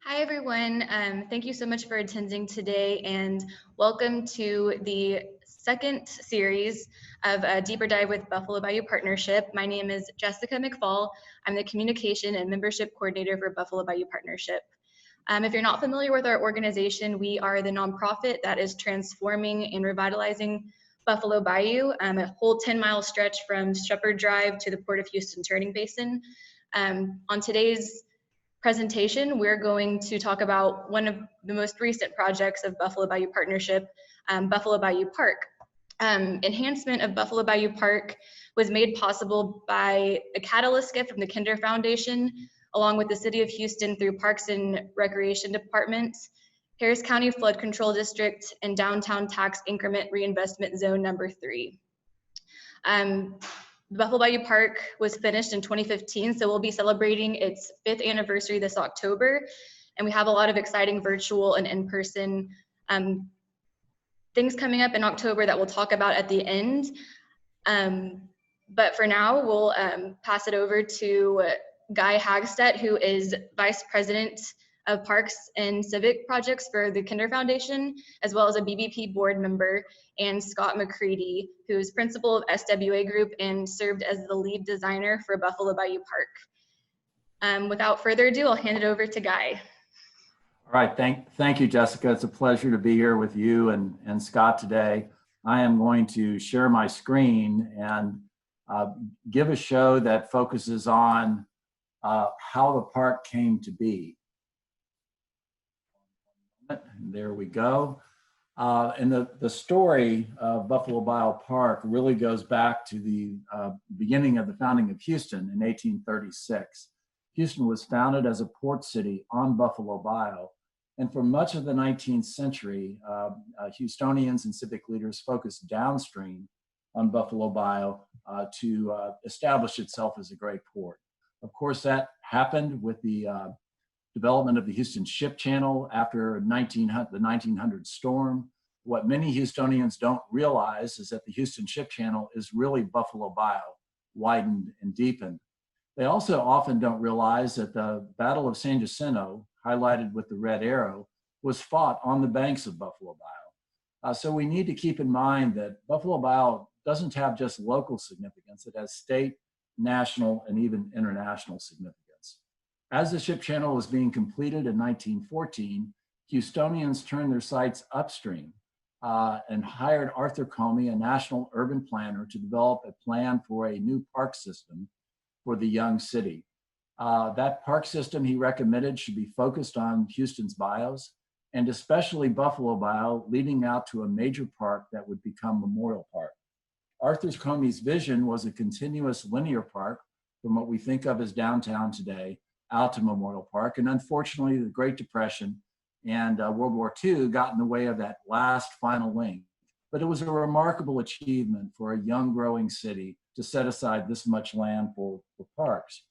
Hi, everyone. Thank you so much for attending today, and welcome to the second series of a Deeper Dive with Buffalo Bayou Partnership. My name is Jessica McFall. I'm the Communication and Membership Coordinator for Buffalo Bayou Partnership. If you're not familiar with our organization, we are the nonprofit that is transforming and revitalizing Buffalo Bayou, a whole 10-mile stretch from Shepherd Drive to the Port of Houston turning basin. On today's presentation, we're going to talk about one of the most recent projects of Buffalo Bayou Partnership, Buffalo Bayou Park. Enhancement of Buffalo Bayou Park was made possible by a catalyst gift from the Kinder Foundation, along with the City of Houston through Parks and Recreation Department, Harris County Flood Control District, and Downtown Tax Increment Reinvestment Zone number 3. Buffalo Bayou Park was finished in 2015, so we'll be celebrating its 5th anniversary this October, and we have a lot of exciting virtual and in-person things coming up in October that we'll talk about at the end. But for now, we'll pass it over to Guy Hagstette, who is Vice President of Parks and Civic Projects for the Kinder Foundation, as well as a BBP board member, and Scott McCready, who is principal of SWA Group and served as the lead designer for Buffalo Bayou Park. Without further ado, I'll hand it over to Guy. All right, thank you, Jessica. It's a pleasure to be here with you and Scott today. I am going to share my screen and give a show that focuses on how the park came to be. There we go. And the story of Buffalo Bayou Park really goes back to the beginning of the founding of Houston in 1836. Houston was founded as a port city on Buffalo Bayou. And for much of the 19th century, Houstonians and civic leaders focused downstream on Buffalo Bayou to establish itself as a great port. Of course, that happened with the development of the Houston Ship Channel after the 1900 storm. What many Houstonians don't realize is that the Houston Ship Channel is really Buffalo Bayou, widened and deepened. They also often don't realize that the Battle of San Jacinto, highlighted with the red arrow, was fought on the banks of Buffalo Bayou. So we need to keep in mind that Buffalo Bayou doesn't have just local significance, it has state, national, and even international significance. As the ship channel was being completed in 1914, Houstonians turned their sights upstream and hired Arthur Comey, a national urban planner, to develop a plan for a new park system for the young city. That park system he recommended should be focused on Houston's bayous, and especially Buffalo Bayou, leading out to a major park that would become Memorial Park. Arthur Comey's vision was a continuous linear park from what we think of as downtown today out to Memorial Park. And unfortunately, the Great Depression and World War II got in the way of that last final link. But it was a remarkable achievement for a young growing city to set aside this much land for parks.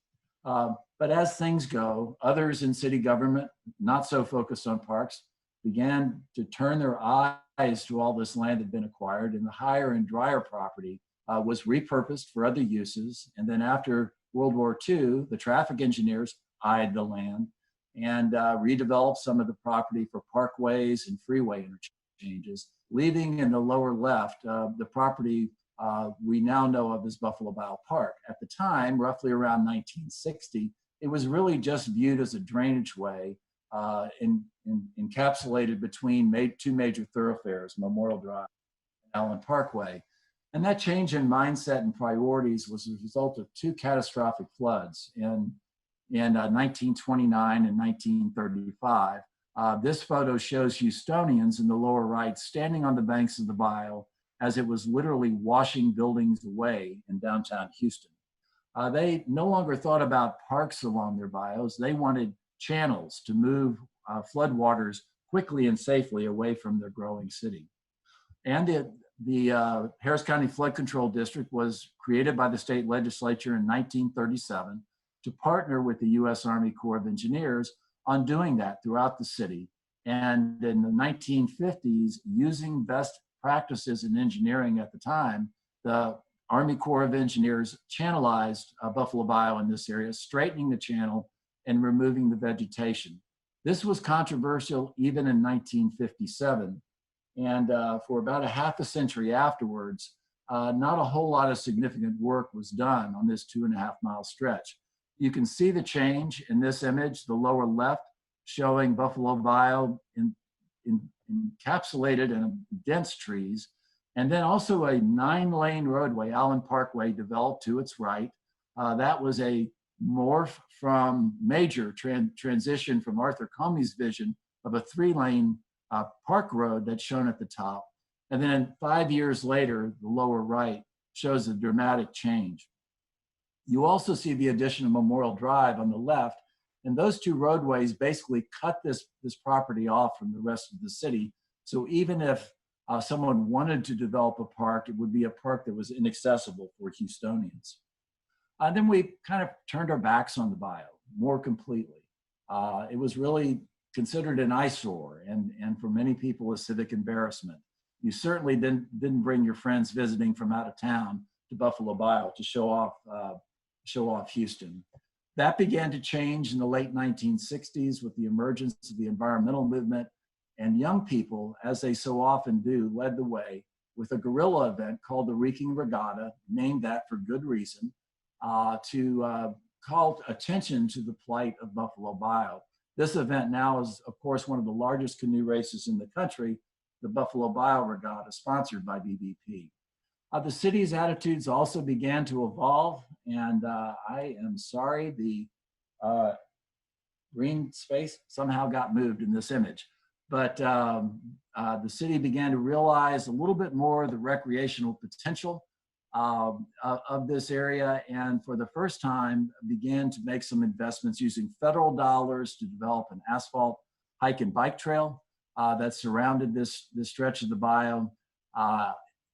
But as things go, others in city government, not so focused on parks, began to turn their eyes to all this land that had been acquired, and the higher and drier property was repurposed for other uses. And then after World War II, the traffic engineers eyed the land and redeveloped some of the property for parkways and freeway interchanges, leaving in the lower left the property we now know of as Buffalo Bayou Park. At the time, roughly around 1960, it was really just viewed as a drainage way encapsulated between two major thoroughfares, Memorial Drive and Allen Parkway. And that change in mindset and priorities was a result of two catastrophic floods in 1929 and 1935. This photo shows Houstonians in the lower right standing on the banks of the bayou as it was literally washing buildings away in downtown Houston. They no longer thought about parks along their bayous. They wanted channels to move floodwaters quickly and safely away from their growing city. And the Harris County Flood Control District was created by the state legislature in 1937 to partner with the U.S. Army Corps of Engineers on doing that throughout the city. And in the 1950s, using best practices in engineering at the time, the Army Corps of Engineers channelized Buffalo Bayou in this area, straightening the channel and removing the vegetation. This was controversial even in 1957. And for about a half a century afterwards, not a whole lot of significant work was done on this 2.5-mile stretch. You can see the change in this image, the lower left, showing Buffalo Bayou encapsulated in dense trees, and then also a 9-lane roadway, Allen Parkway, developed to its right. That was a morph from major transition from Arthur Comey's vision of a 3-lane park road that's shown at the top. And then 5 years later, the lower right shows a dramatic change. You also see the addition of Memorial Drive on the left, and those two roadways basically cut this property off from the rest of the city. So even if someone wanted to develop a park, it would be a park that was inaccessible for Houstonians. Then we kind of turned our backs on the bayou more completely. It was really considered an eyesore, and for many people a civic embarrassment. You certainly didn't bring your friends visiting from out of town to Buffalo Bayou to show off Houston. That began to change in the late 1960s with the emergence of the environmental movement, and young people, as they so often do, led the way with a guerrilla event called the Reeking Regatta, named that for good reason, to call attention to the plight of Buffalo Bayou. This event now is, of course, one of the largest canoe races in the country, the Buffalo Bayou Regatta, sponsored by BBP. The city's attitudes also began to evolve, and I am sorry, the green space somehow got moved in this image. But the city began to realize a little bit more of the recreational potential of this area, and for the first time began to make some investments using federal dollars to develop an asphalt hike and bike trail that surrounded this stretch of the bayou.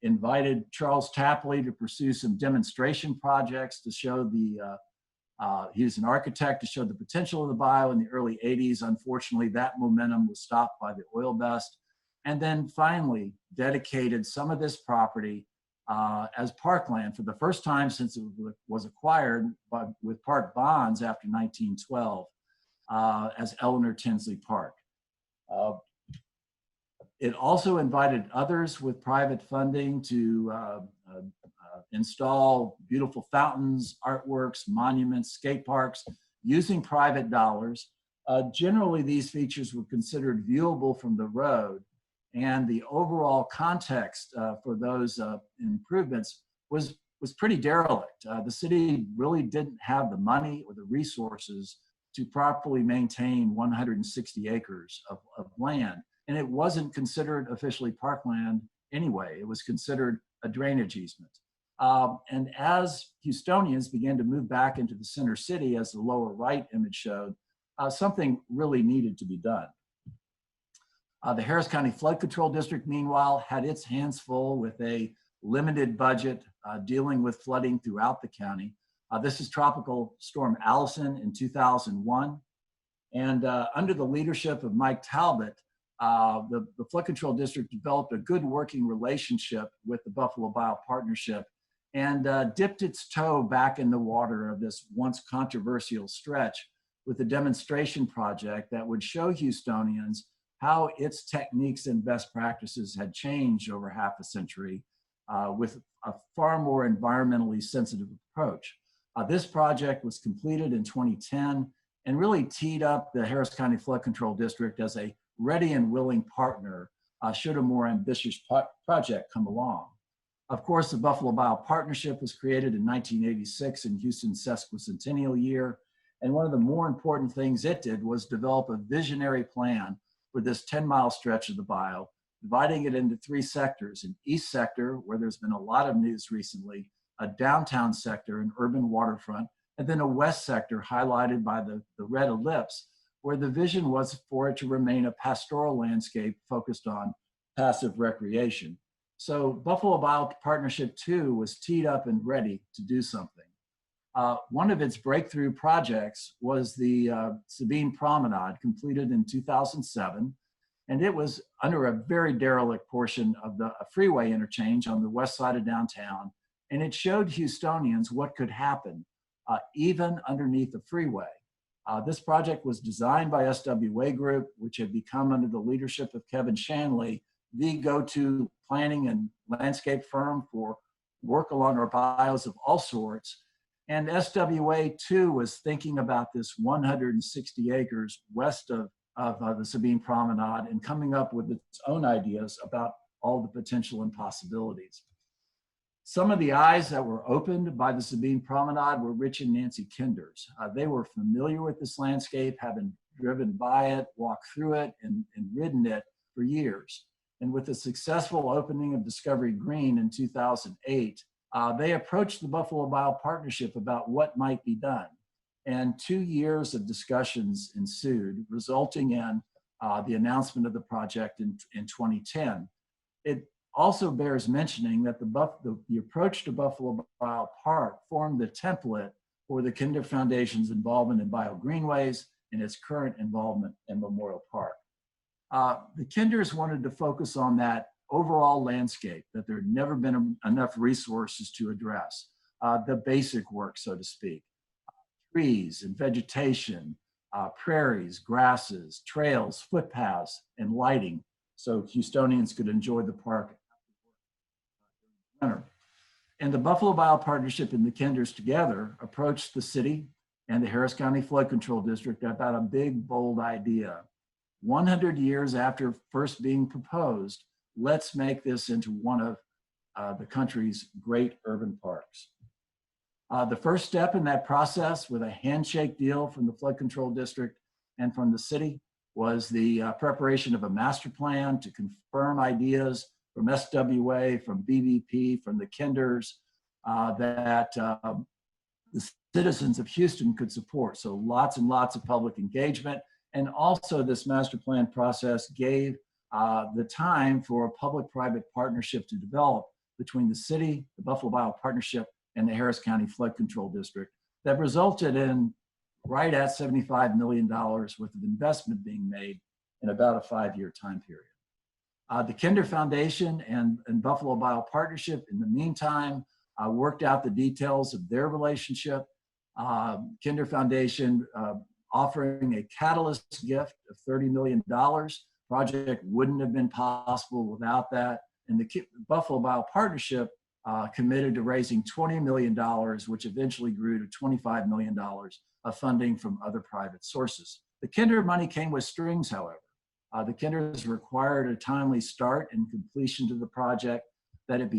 Invited Charles Tapley to pursue some demonstration projects to show he was an architect, to show the potential of the bayou in the early 80s. Unfortunately, that momentum was stopped by the oil bust. And then finally dedicated some of this property as parkland for the first time since it was acquired with park bonds after 1912 as Eleanor Tinsley Park. It also invited others with private funding to install beautiful fountains, artworks, monuments, skate parks using private dollars. Generally, these features were considered viewable from the road, and the overall context for those improvements was pretty derelict. The city really didn't have the money or the resources to properly maintain 160 acres of land. And it wasn't considered officially parkland anyway. It was considered a drainage easement. And as Houstonians began to move back into the center city, as the lower right image showed, something really needed to be done. The Harris County Flood Control District, meanwhile, had its hands full with a limited budget dealing with flooding throughout the county. This is Tropical Storm Allison in 2001. And under the leadership of Mike Talbot, the Flood Control District developed a good working relationship with the Buffalo Bayou Partnership and dipped its toe back in the water of this once controversial stretch with a demonstration project that would show Houstonians how its techniques and best practices had changed over half a century with a far more environmentally sensitive approach. This project was completed in 2010 and really teed up the Harris County Flood Control District as a ready and willing partner should a more ambitious project come along. Of course, the Buffalo Bayou Partnership was created in 1986 in Houston's sesquicentennial year. And one of the more important things it did was develop a visionary plan for this 10-mile stretch of the bayou, dividing it into 3 sectors: an east sector, where there's been a lot of news recently, a downtown sector, an urban waterfront, and then a west sector highlighted by the red ellipse, where the vision was for it to remain a pastoral landscape focused on passive recreation. So Buffalo Bayou Partnership 2 was teed up and ready to do something. One of its breakthrough projects was the Sabine Promenade, completed in 2007. And it was under a very derelict portion of the freeway interchange on the west side of downtown. And it showed Houstonians what could happen even underneath the freeway. This project was designed by SWA Group, which had become, under the leadership of Kevin Shanley, the go-to planning and landscape firm for work along our bayous of all sorts. And SWA too was thinking about this 160 acres west of the Sabine Promenade and coming up with its own ideas about all the potential and possibilities. Some of the eyes that were opened by the Sabine Promenade were Rich and Nancy Kinders. They were familiar with this landscape, having driven by it, walked through it, and ridden it for years. And with the successful opening of Discovery Green in 2008, they approached the Buffalo Bayou Partnership about what might be done. And 2 years of discussions ensued, resulting in the announcement of the project in 2010. It also bears mentioning that the approach to Buffalo Bayou Park formed the template for the Kinder Foundation's involvement in biogreenways and its current involvement in Memorial Park. The Kinders wanted to focus on that overall landscape that there had never been enough resources to address, the basic work, so to speak, trees and vegetation, prairies, grasses, trails, footpaths, and lighting, so Houstonians could enjoy the park winter. And the Buffalo Bayou Partnership and the Kinders together approached the city and the Harris County Flood Control District about a big, bold idea. 100 years after first being proposed, let's make this into one of the country's great urban parks. The first step in that process, with a handshake deal from the Flood Control District and from the city, was the preparation of a master plan to confirm ideas from SWA, from BBP, from the Kinders, that the citizens of Houston could support. So lots and lots of public engagement. And also this master plan process gave the time for a public-private partnership to develop between the city, the Buffalo Bayou Partnership, and the Harris County Flood Control District that resulted in right at $75 million worth of investment being made in about a 5-year time period. The Kinder Foundation and Buffalo Bayou Partnership, in the meantime, worked out the details of their relationship. Kinder Foundation offering a catalyst gift of $30 million. Project wouldn't have been possible without that. And the Buffalo Bayou Partnership committed to raising $20 million, which eventually grew to $25 million of funding from other private sources. The Kinder money came with strings, however. The Kinders required a timely start and completion to the project, that it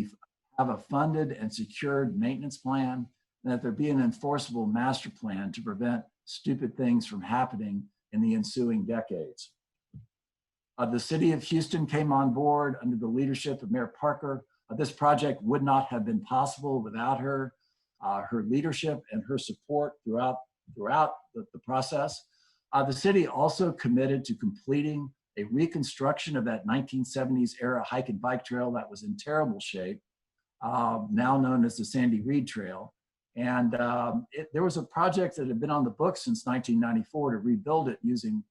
have a funded and secured maintenance plan, and that there be an enforceable master plan to prevent stupid things from happening in the ensuing decades. The city of Houston came on board under the leadership of Mayor Parker. This project would not have been possible without her leadership and her support throughout the process. The city also committed to completing a reconstruction of that 1970s era hike and bike trail that was in terrible shape, now known as the Sandy Reed Trail. And there was a project that had been on the books since 1994 to rebuild it using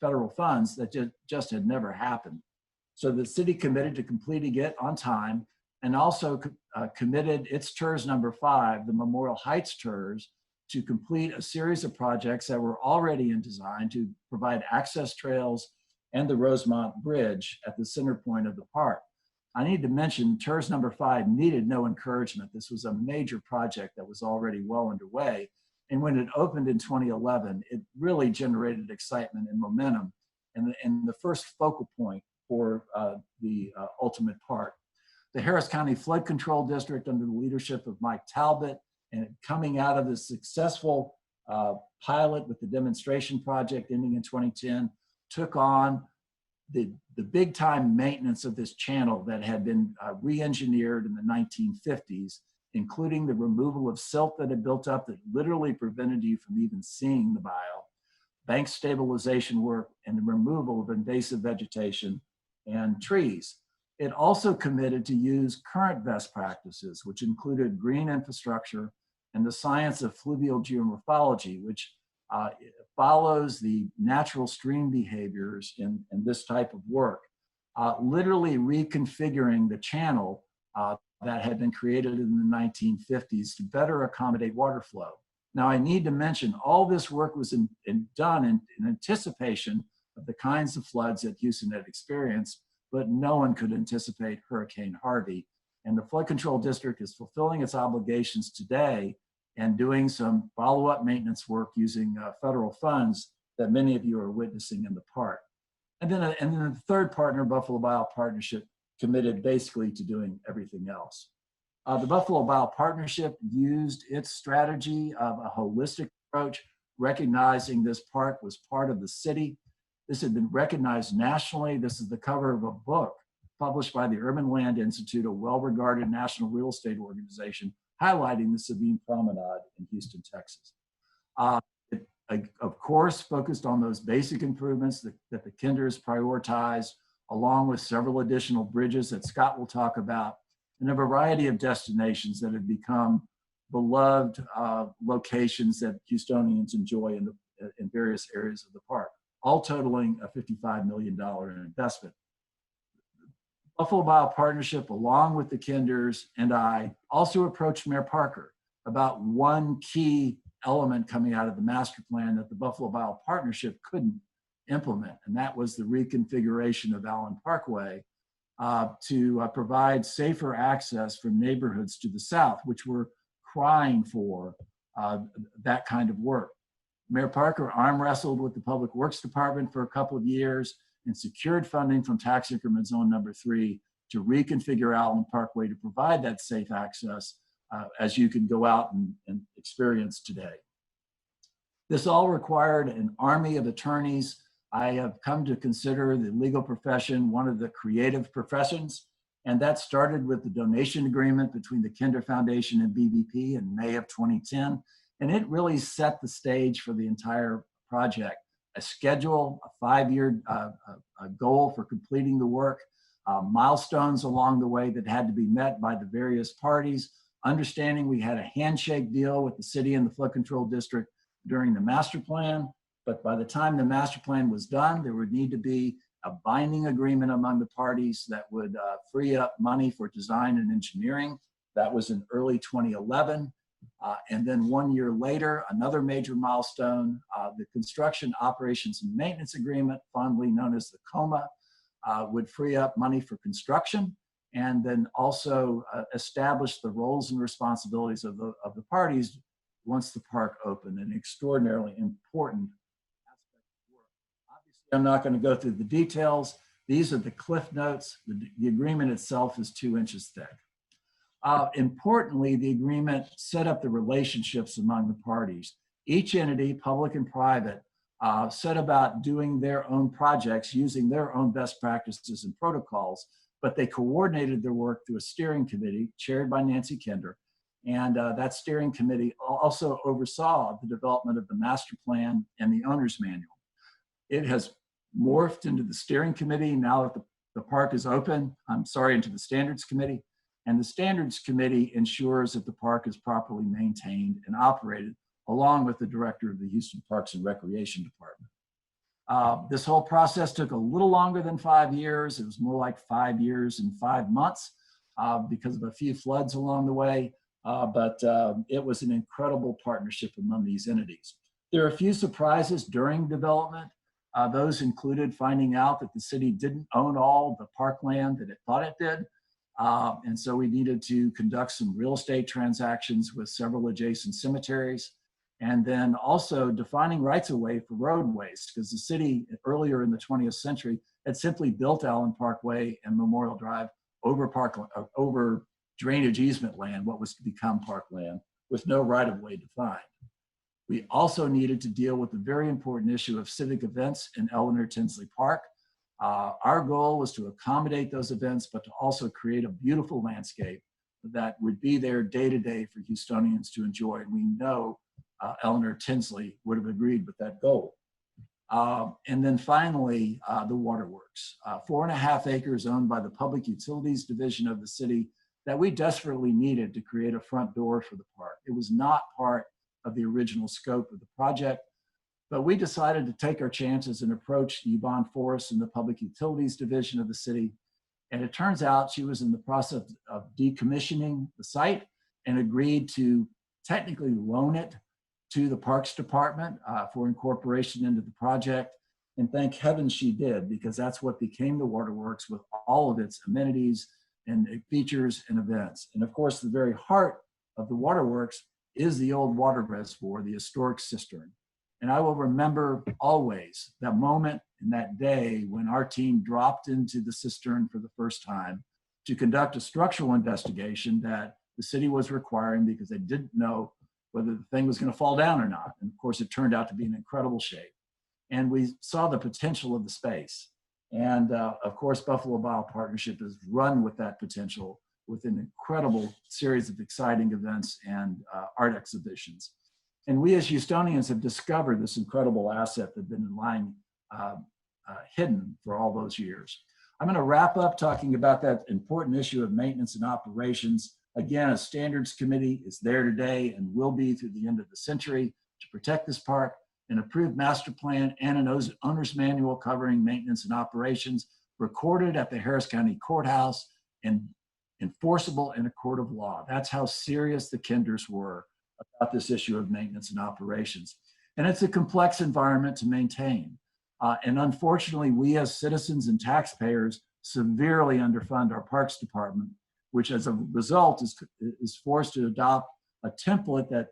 federal funds that just had never happened. So the city committed to completing it on time, and also committed its TERS number 5, the Memorial Heights TERS, to complete a series of projects that were already in design to provide access trails and the Rosemont Bridge at the center point of the park. I need to mention TERS number 5 needed no encouragement. This was a major project that was already well underway. And when it opened in 2011, it really generated excitement and momentum, and the first focal point for the ultimate park. The Harris County Flood Control District, under the leadership of Mike Talbot, and coming out of the successful pilot with the demonstration project ending in 2010, took on the big time maintenance of this channel that had been re-engineered in the 1950s, including the removal of silt that had built up that literally prevented you from even seeing the bayou, bank stabilization work, and the removal of invasive vegetation and trees. It also committed to use current best practices, which included green infrastructure and the science of fluvial geomorphology, which follows the natural stream behaviors in this type of work, literally reconfiguring the channel that had been created in the 1950s to better accommodate water flow. Now, I need to mention all this work was done in anticipation of the kinds of floods that Houston had experienced, but no one could anticipate Hurricane Harvey. And the Flood Control District is fulfilling its obligations today and doing some follow-up maintenance work using federal funds that many of you are witnessing in the park. And then the third partner, Buffalo Bayou Partnership, committed basically to doing everything else. The Buffalo Bayou Partnership used its strategy of a holistic approach, recognizing this park was part of the city. This had been recognized nationally. This is the cover of a book published by the Urban Land Institute, a well-regarded national real estate organization, highlighting the Sabine Promenade in Houston, Texas. It, of course, focused on those basic improvements that the Kinders prioritized, along with several additional bridges that Scott will talk about, and a variety of destinations that have become beloved locations that Houstonians enjoy in various areas of the park, all totaling a $55 million investment. Buffalo Bayou Partnership, along with the Kinders and I, also approached Mayor Parker about one key element coming out of the master plan that the Buffalo Bayou Partnership couldn't implement, and that was the reconfiguration of Allen Parkway to provide safer access from neighborhoods to the south, which were crying for that kind of work. Mayor Parker arm wrestled with the Public Works Department for a couple of years and secured funding from Tax Increment Zone Number 3 to reconfigure Allen Parkway to provide that safe access as you can go out and experience today. This all required an army of attorneys. I have come to consider the legal profession one of the creative professions, and that started with the donation agreement between the Kinder Foundation and BBP in May of 2010, and it really set the stage for the entire project. A schedule, a 5-year goal for completing the work, milestones along the way that had to be met by the various parties, understanding we had a handshake deal with the city and the Flood Control District during the master plan, but by the time the master plan was done, there would need to be a binding agreement among the parties that would free up money for design and engineering. That was in early 2011. And then 1 year later, another major milestone, the Construction Operations and Maintenance Agreement, fondly known as the COMA, would free up money for construction and then also establish the roles and responsibilities of the parties once the park opened, an extraordinarily important aspect of work. Obviously, I'm not going to go through the details. These are the cliff notes. The agreement itself is 2 inches thick. Importantly, the agreement set up the relationships among the parties. Each entity, public and private, set about doing their own projects using their own best practices and protocols, but they coordinated their work through a steering committee chaired by Nancy Kinder. And that steering committee also oversaw the development of the master plan and the owner's manual. It has morphed into the steering committee now that the park is open, into the standards committee. And the standards committee ensures that the park is properly maintained and operated, along with the director of the Houston Parks and Recreation Department. This whole process took a little longer than 5 years. It was more like 5 years and 5 months because of a few floods along the way. But it was an incredible partnership among these entities. There are a few surprises during development. Those included finding out that the city didn't own all the parkland that it thought it did. And so we needed to conduct some real estate transactions with several adjacent cemeteries. And then also defining rights of way for roadways, because the city earlier in the 20th century had simply built Allen Parkway and Memorial Drive over drainage easement land, what was to become parkland, with no right of way defined. We also needed to deal with the very important issue of civic events in Eleanor Tinsley Park. Our goal was to accommodate those events, but to also create a beautiful landscape that would be there day to day for Houstonians to enjoy. And we know Eleanor Tinsley would have agreed with that goal. And then finally, the waterworks, 4.5 acres owned by the Public Utilities Division of the city that we desperately needed to create a front door for the park. It was not part of the original scope of the project, but we decided to take our chances and approach Yvonne Forrest in the Public Utilities Division of the city. And it turns out she was in the process of decommissioning the site and agreed to technically loan it to the Parks Department for incorporation into the project. And thank heaven she did, because that's what became the Waterworks with all of its amenities and features and events. And of course, the very heart of the Waterworks is the old water reservoir, the historic cistern. And I will remember always that moment and that day when our team dropped into the cistern for the first time to conduct a structural investigation that the city was requiring because they didn't know whether the thing was going to fall down or not. And of course, it turned out to be in incredible shape. And we saw the potential of the space. And of course, Buffalo Bayou Partnership has run with that potential with an incredible series of exciting events and art exhibitions. And we as Houstonians have discovered this incredible asset that's been lying hidden for all those years. I'm going to wrap up talking about that important issue of maintenance and operations. Again, a standards committee is there today and will be through the end of the century to protect this park. An approved master plan and an owner's manual covering maintenance and operations recorded at the Harris County Courthouse and enforceable in a court of law. That's how serious the Kinders were about this issue of maintenance and operations. And it's a complex environment to maintain. And unfortunately, we as citizens and taxpayers severely underfund our Parks Department, which as a result is forced to adopt a template that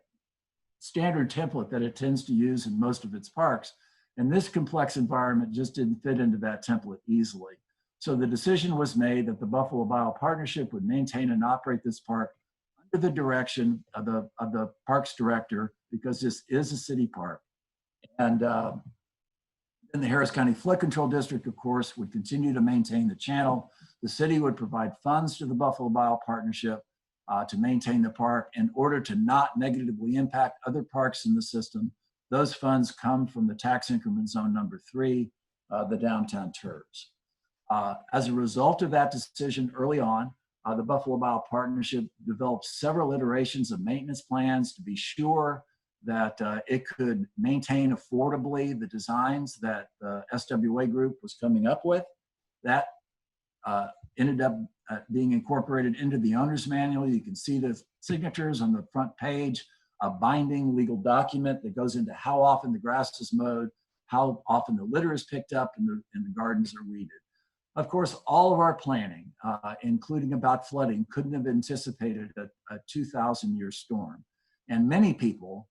standard template that it tends to use in most of its parks. And this complex environment just didn't fit into that template easily. So the decision was made that the Buffalo Bayou Partnership would maintain and operate this park under the direction of the parks director, because this is a city park. And then the Harris County Flood Control District, of course, would continue to maintain the channel. The city would provide funds to the Buffalo Bayou Partnership to maintain the park in order to not negatively impact other parks in the system. Those funds come from the tax increment zone number 3, the downtown TERS. As a result of that decision early on, the Buffalo Bayou Partnership developed several iterations of maintenance plans to be sure that it could maintain affordably the designs that the SWA Group was coming up with. That ended up being incorporated into the owner's manual. You can see the signatures on the front page, a binding legal document that goes into how often the grass is mowed, how often the litter is picked up, and the gardens are weeded. Of course, all of our planning, including about flooding, couldn't have anticipated a 2,000-year storm. And many people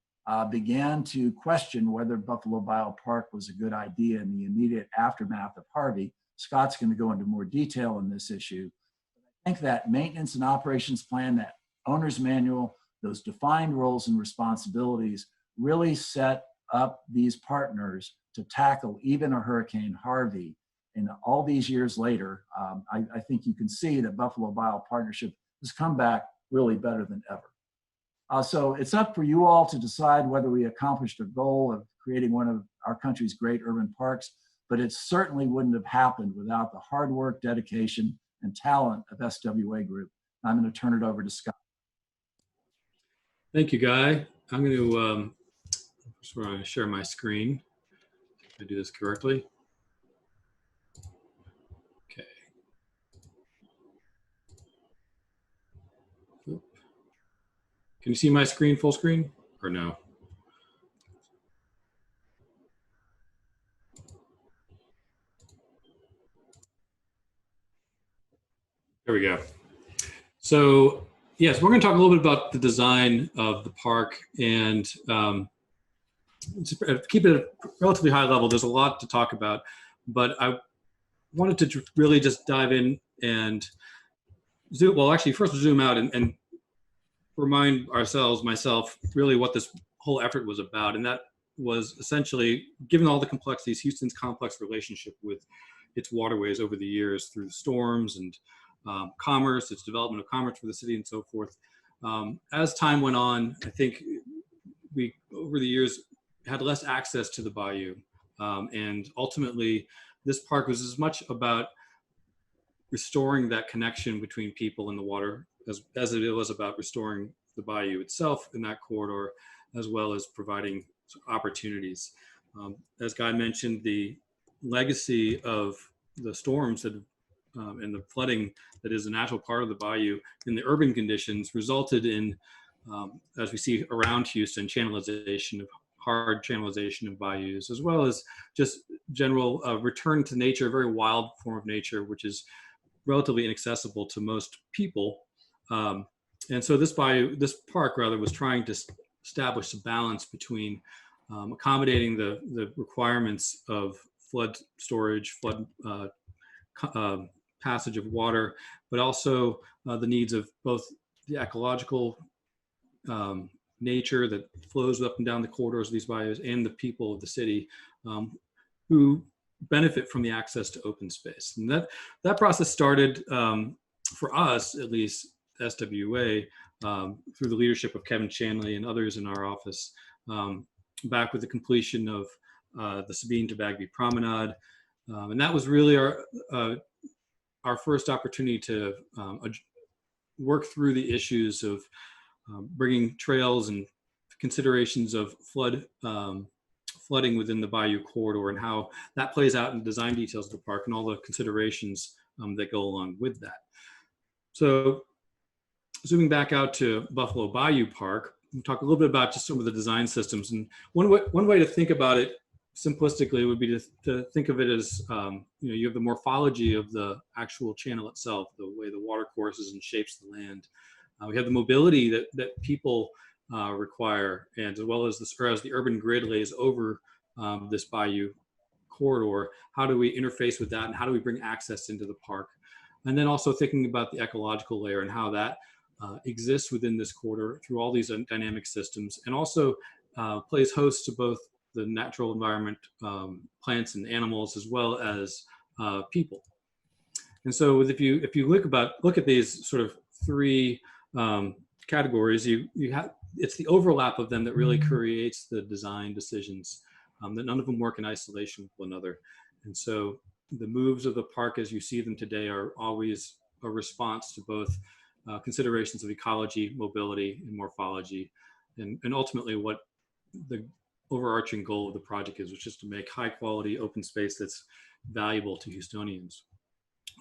began to question whether Buffalo Bayou Park was a good idea in the immediate aftermath of Harvey. Scott's going to go into more detail on this issue. I think that maintenance and operations plan, that owner's manual, those defined roles and responsibilities really set up these partners to tackle even a Hurricane Harvey. And all these years later, I think you can see that Buffalo Bayou Partnership has come back really better than ever. So it's up for you all to decide whether we accomplished a goal of creating one of our country's great urban parks, but it certainly wouldn't have happened without the hard work, dedication, and talent of SWA Group. I'm going to turn it over to Scott. Thank you, Guy. I'm going to share my screen. If I do this correctly. Okay. Can you see my screen full screen or no? There we go. So yes, we're going to talk a little bit about the design of the park and keep it at a relatively high level. There's a lot to talk about, but I wanted to really just dive in and first zoom out and remind ourselves, myself, really what this whole effort was about. And that was essentially, given all the complexities, Houston's complex relationship with its waterways over the years through storms and commerce, its development of commerce for the city and so forth. As time went on, I think we, over the years, had less access to the bayou. And ultimately, this park was as much about restoring that connection between people and the water as it was about restoring the bayou itself in that corridor, as well as providing opportunities. As Guy mentioned, the legacy of the storms that and the flooding that is a natural part of the bayou in the urban conditions resulted in as we see around Houston, hard channelization of bayous, as well as just general return to nature, a very wild form of nature, which is relatively inaccessible to most people. And so this park rather was trying to establish a balance between accommodating the requirements of flood storage, flood passage of water, but also the needs of both the ecological nature that flows up and down the corridors of these bayous and the people of the city who benefit from the access to open space. And that process started for us, at least SWA, through the leadership of Kevin Shanley and others in our office, back with the completion of the Sabine to Bagby Promenade. And that was really our first opportunity to work through the issues of bringing trails and considerations of flooding within the Bayou corridor and how that plays out in design details of the park and all the considerations that go along with that. So zooming back out to Buffalo Bayou Park, we'll talk a little bit about just some of the design systems. And one way to think about it simplistically would be to think of it as, you have the morphology of the actual channel itself, the way the water courses and shapes the land. We have the mobility that people require, and as well as as the urban grid lays over this bayou corridor, how do we interface with that and how do we bring access into the park? And then also thinking about the ecological layer and how that exists within this corridor through all these dynamic systems, and also plays host to both the natural environment, plants and animals, as well as people. And so if you look at these sort of three categories, it's the overlap of them that really creates the design decisions, that none of them work in isolation with one another. And so the moves of the park as you see them today are always a response to both considerations of ecology, mobility, and morphology, and ultimately what the overarching goal of the project is, which is to make high quality open space that's valuable to Houstonians.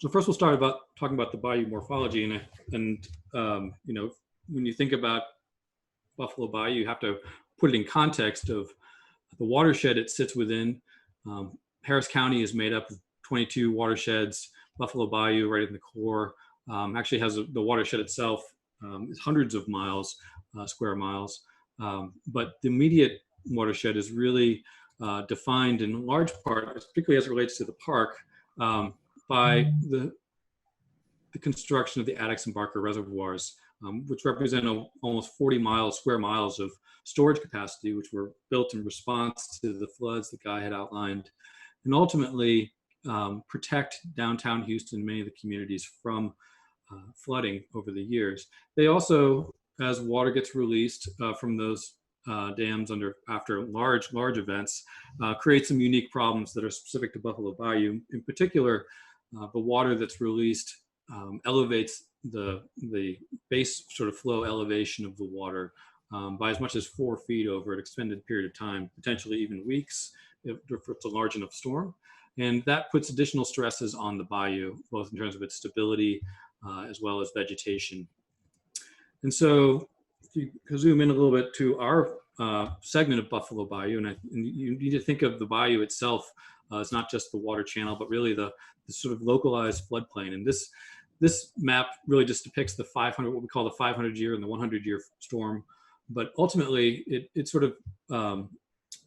So first we'll start talking about the Bayou morphology, and when you think about Buffalo Bayou, you have to put it in context of the watershed it sits within. Harris County is made up of 22 watersheds. Buffalo Bayou, right in the core, actually has the watershed itself is hundreds of miles, square miles, but the immediate watershed is really defined in large part, particularly as it relates to the park, by the construction of the Addicks and Barker reservoirs, which represent almost 40 square miles of storage capacity, which were built in response to the floods that Guy had outlined, and ultimately protect downtown Houston and many of the communities from flooding over the years. They also, as water gets released from those dams after large events, create some unique problems that are specific to Buffalo Bayou. In particular, the water that's released elevates the base sort of flow elevation of the water by as much as 4 feet over an extended period of time, potentially even weeks if it's a large enough storm. And that puts additional stresses on the bayou, both in terms of its stability as well as vegetation. And so if you zoom in a little bit to our segment of Buffalo Bayou, and you need to think of the bayou itself as not just the water channel, but really the sort of localized floodplain. And this map really just depicts what we call the 500-year and the 100-year storm. But ultimately, it sort of, on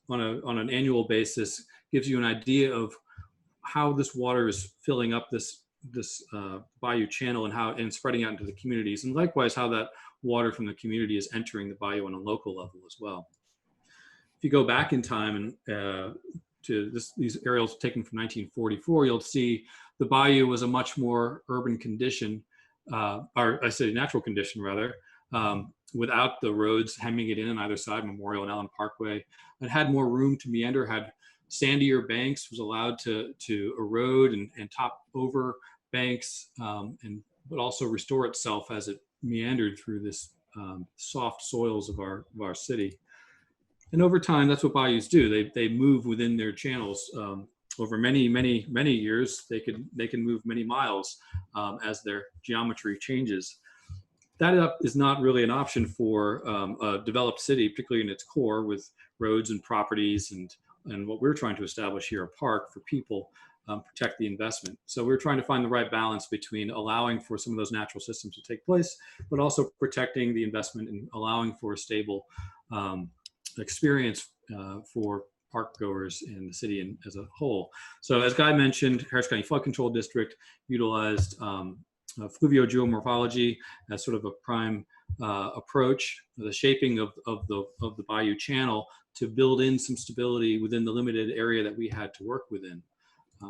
an annual basis, gives you an idea of how this water is filling up this bayou channel and spreading out into the communities, and likewise how that water from the community is entering the bayou on a local level as well. If you go back in time and to these aerials taken from 1944, you'll see the bayou was a much more urban condition, or I say natural condition rather, without the roads hemming it in on either side, Memorial and Allen Parkway. It had more room to meander, had sandier banks, was allowed to erode and top over banks, but also restore itself as it meandered through this soft soils of our city. And over time, that's what bayous do. They move within their channels. Over many years, they can move many miles as their geometry changes. that is not really an option for a developed city, particularly in its core with roads and properties and what we're trying to establish here, a park for people, protect the investment. So we're trying to find the right balance between allowing for some of those natural systems to take place, but also protecting the investment and allowing for a stable experience for park goers in the city as a whole. So as Guy mentioned, Harris County Flood Control District utilized fluvio-geomorphology as sort of a prime approach, the shaping of the bayou channel to build in some stability within the limited area that we had to work within.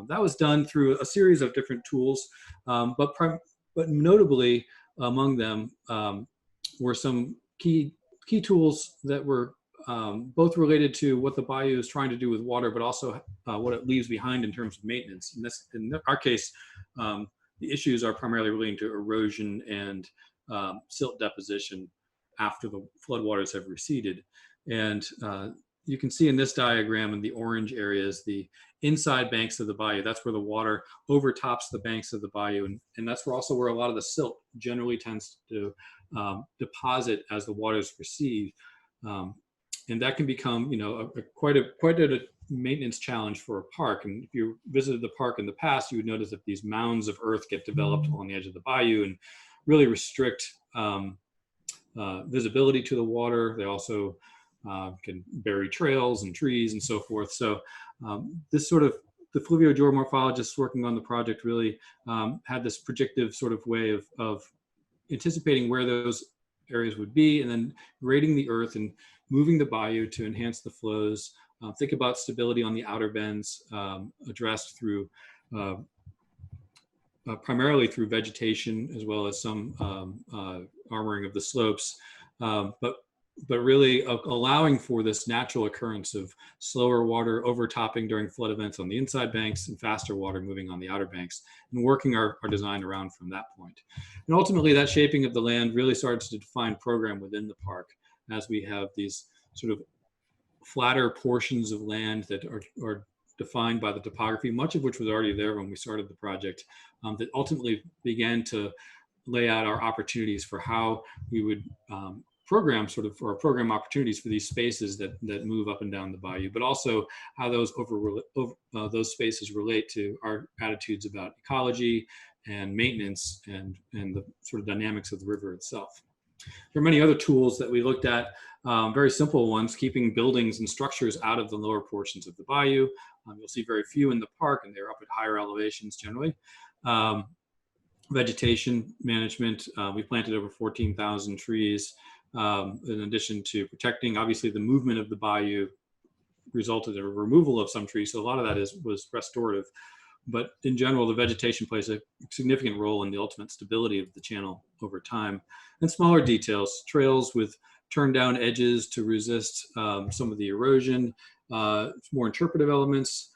That was done through a series of different tools, but notably among them were some key tools that were both related to what the bayou is trying to do with water, but also what it leaves behind in terms of maintenance. In our case, the issues are primarily relating to erosion and silt deposition after the floodwaters have receded. And you can see in this diagram in the orange areas, the inside banks of the bayou. That's where the water overtops the banks of the bayou. And that's also where a lot of the silt generally tends to deposit as the waters recede. And that can become, quite a maintenance challenge for a park. And if you visited the park in the past, you would notice that these mounds of earth get developed along the edge of the bayou and really restrict visibility to the water. They also can bury trails and trees and so forth. So this sort of, the fluvio-geomorphologists working on the project really had this predictive sort of way of anticipating where those areas would be and then grading the earth and moving the bayou to enhance the flows. Think about stability on the outer bends, addressed through primarily through vegetation as well as some armoring of the slopes, but really allowing for this natural occurrence of slower water overtopping during flood events on the inside banks and faster water moving on the outer banks, and working our design around from that point. And ultimately, that shaping of the land really starts to define program within the park as we have these sort of flatter portions of land that are defined by the topography, much of which was already there when we started the project, that ultimately began to lay out our opportunities for how we would program program opportunities for these spaces that move up and down the bayou, but also how those those spaces relate to our attitudes about ecology and maintenance and the sort of dynamics of the river itself. There are many other tools that we looked at, very simple ones, keeping buildings and structures out of the lower portions of the bayou. You'll see very few in the park, and they're up at higher elevations generally. Vegetation management, we planted over 14,000 trees. In addition to protecting, obviously the movement of the bayou resulted in a removal of some trees, so a lot of that was restorative. But in general, the vegetation plays a significant role in the ultimate stability of the channel over time. And smaller details, trails with turned down edges to resist some of the erosion, more interpretive elements,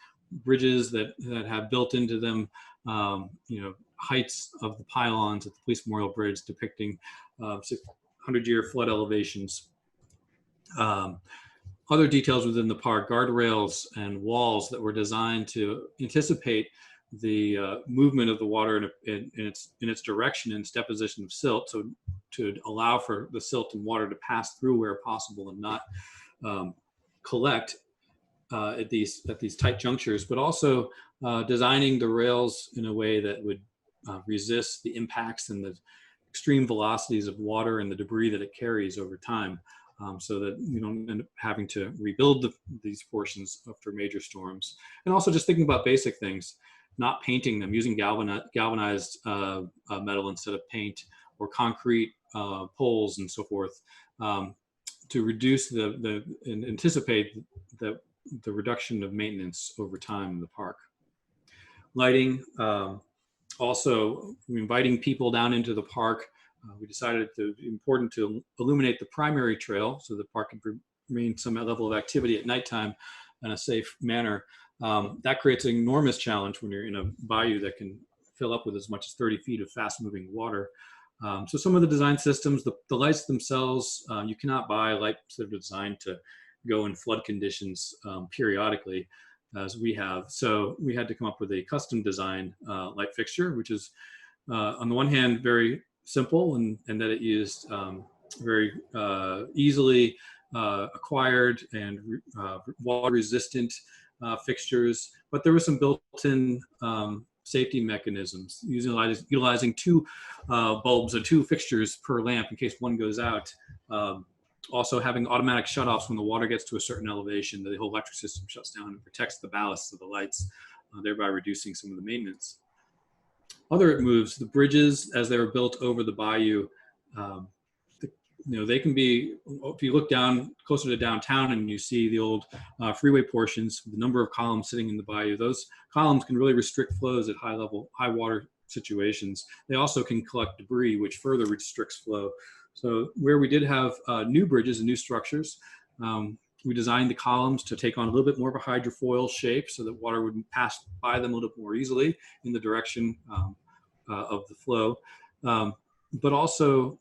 bridges that have built into them, heights of the pylons at the Police Memorial Bridge depicting 600-year flood elevations. Other details within the park, guardrails and walls that were designed to anticipate the movement of the water in its direction and its deposition of silt, so to allow for the silt and water to pass through where possible and not collect at these tight junctures, but also designing the rails in a way that would resist the impacts and the extreme velocities of water and the debris that it carries over time, so that you don't end up having to rebuild these portions after major storms. And also just thinking about basic things, not painting them, using galvanized metal instead of paint, or concrete poles and so forth, to reduce and anticipate the reduction of maintenance over time in the park. Lighting, also inviting people down into the park. We decided it was important to illuminate the primary trail so the park can remain some level of activity at nighttime in a safe manner. That creates an enormous challenge when you're in a bayou that can fill up with as much as 30 feet of fast moving water. So some of the design systems, the lights themselves, you cannot buy lights that are designed to go in flood conditions periodically, as we have. So we had to come up with a custom design light fixture, which is on the one hand very simple and that it used very easily acquired and water resistant fixtures, but there were some built-in safety mechanisms, utilizing two bulbs or two fixtures per lamp in case one goes out. Also having automatic shutoffs when the water gets to a certain elevation, the whole electric system shuts down and protects the ballasts of the lights, thereby reducing some of the maintenance. Other moves, the bridges as they were built over the bayou, they can be, if you look down closer to downtown and you see the old freeway portions, the number of columns sitting in the bayou, those columns can really restrict flows at high water situations. They also can collect debris, which further restricts flow. So where we did have new bridges and new structures, we designed the columns to take on a little bit more of a hydrofoil shape so that water would pass by them a little bit more easily in the direction of the flow, but also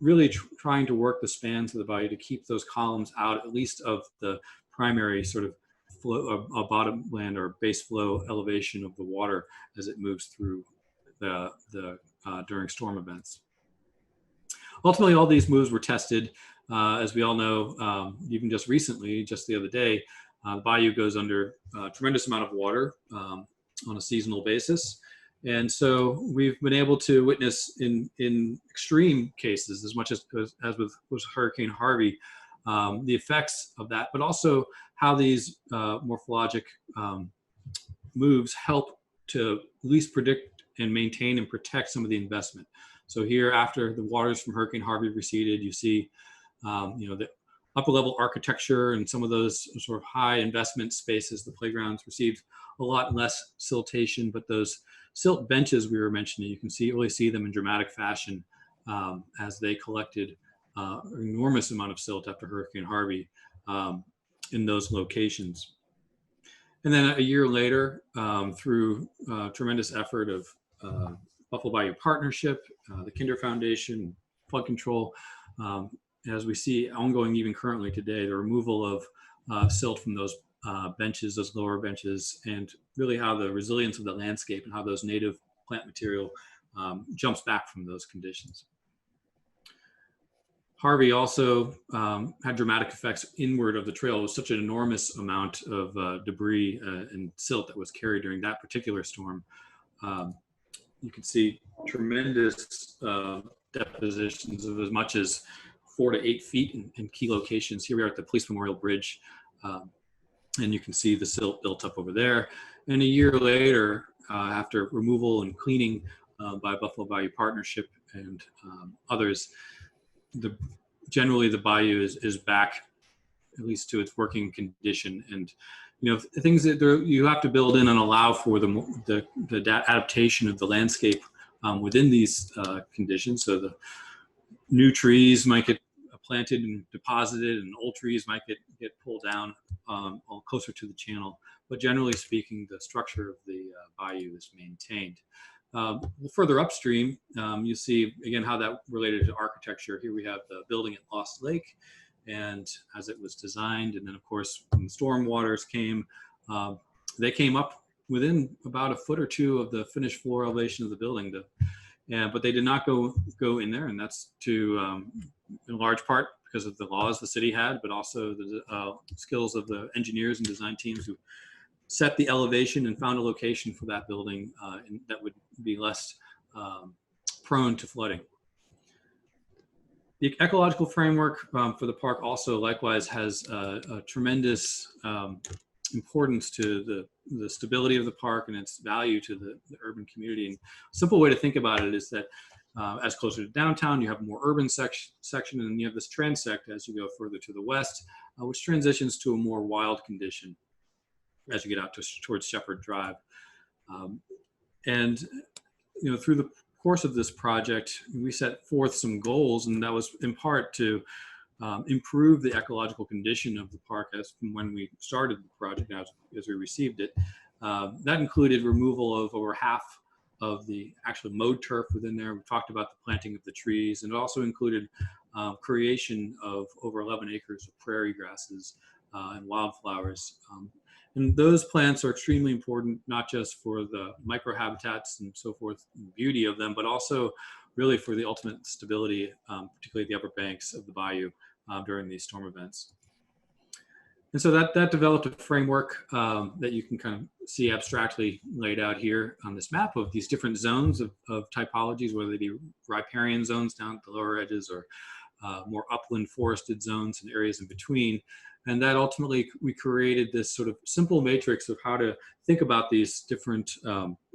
really trying to work the spans of the bayou to keep those columns out at least of the primary sort of flow, bottomland or base flow elevation of the water as it moves through during storm events. Ultimately, all these moves were tested. As we all know, even just recently, just the other day, the bayou goes under a tremendous amount of water on a seasonal basis. And so we've been able to witness in extreme cases, as much as with Hurricane Harvey, the effects of that, but also how these morphologic moves help to at least predict and maintain and protect some of the investment. So here, after the waters from Hurricane Harvey receded, you see, the upper level architecture and some of those sort of high investment spaces, the playgrounds received a lot less siltation, but those silt benches we were mentioning, you can really see them in dramatic fashion as they collected an enormous amount of silt after Hurricane Harvey in those locations. And then a year later, through tremendous effort of Buffalo Bayou Partnership, the Kinder Foundation, flood control, as we see ongoing even currently today, the removal of silt from those benches, those lower benches, and really how the resilience of the landscape and how those native plant material jumps back from those conditions. Harvey also had dramatic effects inward of the trail. It was such an enormous amount of debris and silt that was carried during that particular storm. You can see tremendous depositions of as much as 4 to 8 feet in key locations. Here we are at the Police Memorial Bridge, and you can see the silt built up over there. And a year later, after removal and cleaning by Buffalo Bayou Partnership and others, generally the bayou is back at least to its working condition. And things that you have to build in and allow for the adaptation of the landscape within these conditions. So the new trees might get planted and deposited, and old trees might get pulled down all closer to the channel. But generally speaking, the structure of the bayou is maintained. Further upstream, you see again how that related to architecture. Here we have the building at Lost Lake, and as it was designed, and then of course when the storm waters came, they came up within about a foot or two of the finished floor elevation of the building. But they did not go in there, and that's to in large part because of the laws the city had, but also the skills of the engineers and design teams who set the elevation and found a location for that building that would be less prone to flooding. The ecological framework for the park also likewise has a tremendous importance to the stability of the park and its value to the urban community. And a simple way to think about it is that as closer to downtown, you have a more urban section, and then you have this transect as you go further to the west, which transitions to a more wild condition as you get out towards Shepherd Drive. And through the course of this project, we set forth some goals, and that was in part to improve the ecological condition of the park as from when we started the project as we received it. That included removal of over half of the actual mowed turf within there. We talked about the planting of the trees, and it also included creation of over 11 acres of prairie grasses and wildflowers. And those plants are extremely important, not just for the microhabitats and so forth, and beauty of them, but also really for the ultimate stability, particularly the upper banks of the bayou during these storm events. And so that developed a framework that you can kind of see abstractly laid out here on this map of these different zones of typologies, whether they be riparian zones down at the lower edges or more upland forested zones and areas in between. And that ultimately, we created this sort of simple matrix of how to think about these different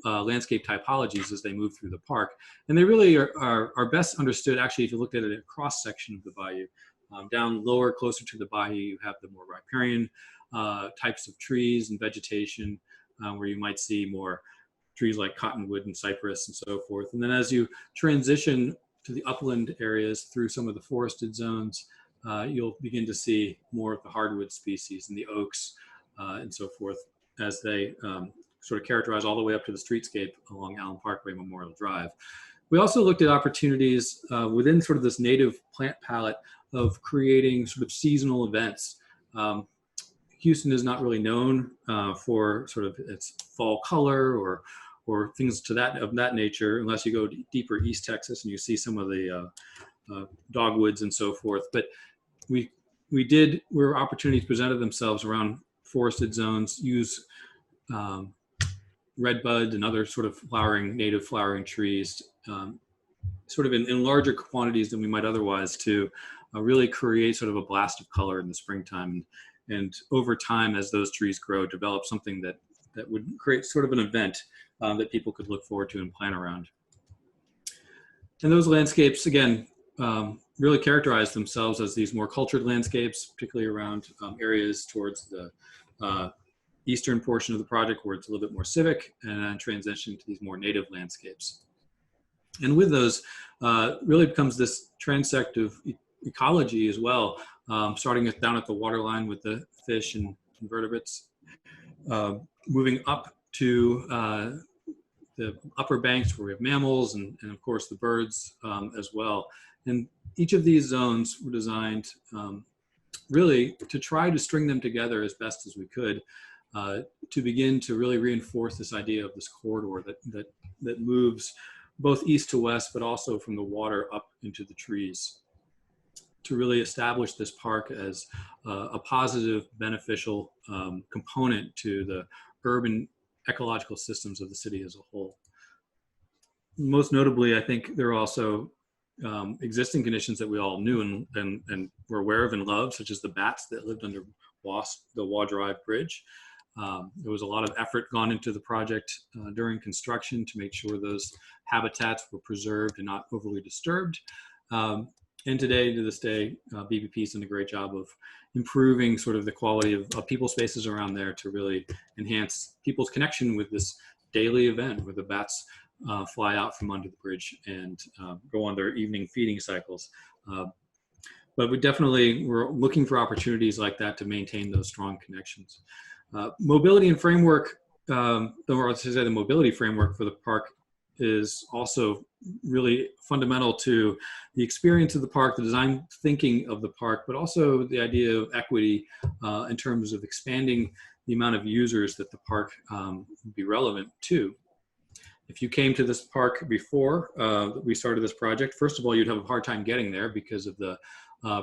landscape typologies as they move through the park. And they really are best understood, actually, if you looked at it at a cross section of the bayou. Down lower, closer to the bayou, you have the more riparian types of trees and vegetation, where you might see more trees like cottonwood and cypress and so forth. And then as you transition to the upland areas through some of the forested zones, you'll begin to see more of the hardwood species and the oaks and so forth as they sort of characterize all the way up to the streetscape along Allen Parkway Memorial Drive. We also looked at opportunities within sort of this native plant palette of creating sort of seasonal events. Houston is not really known for sort of its fall color or things of that nature, unless you go deeper East Texas and you see some of the dogwoods and so forth. But where opportunities presented themselves around forested zones, use redbud and other sort of native flowering trees, sort of in larger quantities than we might otherwise, to really create sort of a blast of color in the springtime. And over time, as those trees grow, develop something that would create sort of an event that people could look forward to and plan around. And those landscapes, again, really characterize themselves as these more cultured landscapes, particularly around areas towards the eastern portion of the project where it's a little bit more civic, and then transition to these more native landscapes. And with those, really becomes this transect of ecology as well, starting down at the waterline with the fish and invertebrates, moving up to the upper banks where we have mammals and of course the birds as well. And each of these zones were designed really to try to string them together as best as we could, to begin to really reinforce this idea of this corridor that moves both east to west, but also from the water up into the trees, to really establish this park as a positive, beneficial component to the urban ecological systems of the city as a whole. Most notably, I think there are also existing conditions that we all knew and were aware of and loved, such as the bats that lived under the Waugh Drive Bridge. There was a lot of effort gone into the project during construction to make sure those habitats were preserved and not overly disturbed. And today, to this day, BBP has done a great job of improving sort of the quality of people spaces around there to really enhance people's connection with this daily event where the bats fly out from under the bridge and go on their evening feeding cycles. But we're looking for opportunities like that to maintain those strong connections. Mobility and framework, the mobility framework for the park is also really fundamental to the experience of the park, the design thinking of the park, but also the idea of equity in terms of expanding the amount of users that the park would be relevant to. If you came to this park before we started this project, first of all, you'd have a hard time getting there because of the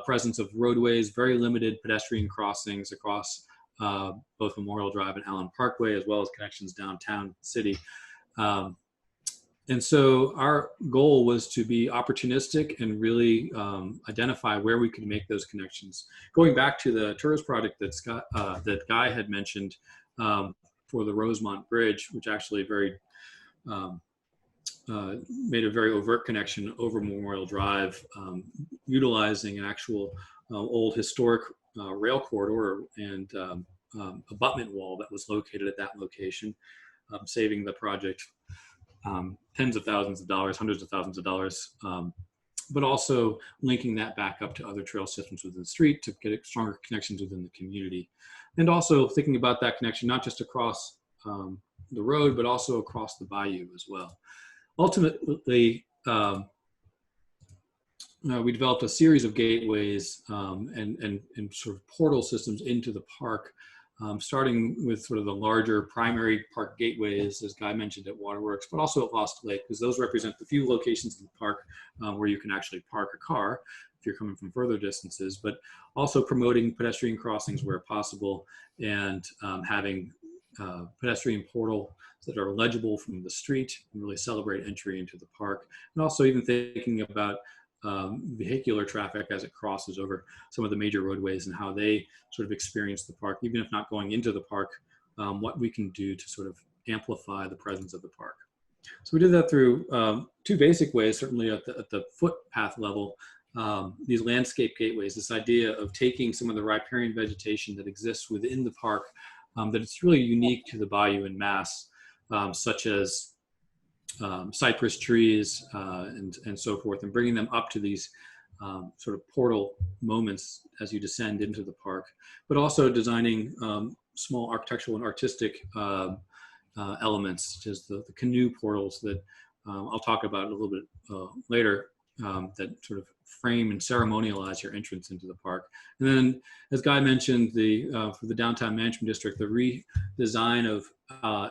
presence of roadways, very limited pedestrian crossings across both Memorial Drive and Allen Parkway, as well as connections downtown the city. And so our goal was to be opportunistic and really identify where we could make those connections. Going back to the tourist project that Guy had mentioned for the Rosemont Bridge, which actually made a very overt connection over Memorial Drive, utilizing an actual old historic rail corridor and abutment wall that was located at that location, saving the project tens of thousands of dollars, hundreds of thousands of dollars, but also linking that back up to other trail systems within the street to get stronger connections within the community. And also thinking about that connection, not just across the road, but also across the bayou as well. Ultimately, we developed a series of gateways and sort of portal systems into the park starting with sort of the larger primary park gateways, as Guy mentioned, at Waterworks, but also at Lost Lake, because those represent the few locations in the park where you can actually park a car if you're coming from further distances, but also promoting pedestrian crossings where possible, and having pedestrian portals that are legible from the street and really celebrate entry into the park. And also even thinking about vehicular traffic as it crosses over some of the major roadways and how they sort of experience the park, even if not going into the park, what we can do to sort of amplify the presence of the park. So we did that through two basic ways, certainly at the footpath level. These landscape gateways, this idea of taking some of the riparian vegetation that exists within the park, that it's really unique to the bayou in mass, such as cypress trees and so forth, and bringing them up to these sort of portal moments as you descend into the park, but also designing small architectural and artistic elements, such as the canoe portals that I'll talk about a little bit later, that sort of frame and ceremonialize your entrance into the park. And then, as Guy mentioned, for the downtown management district, the redesign of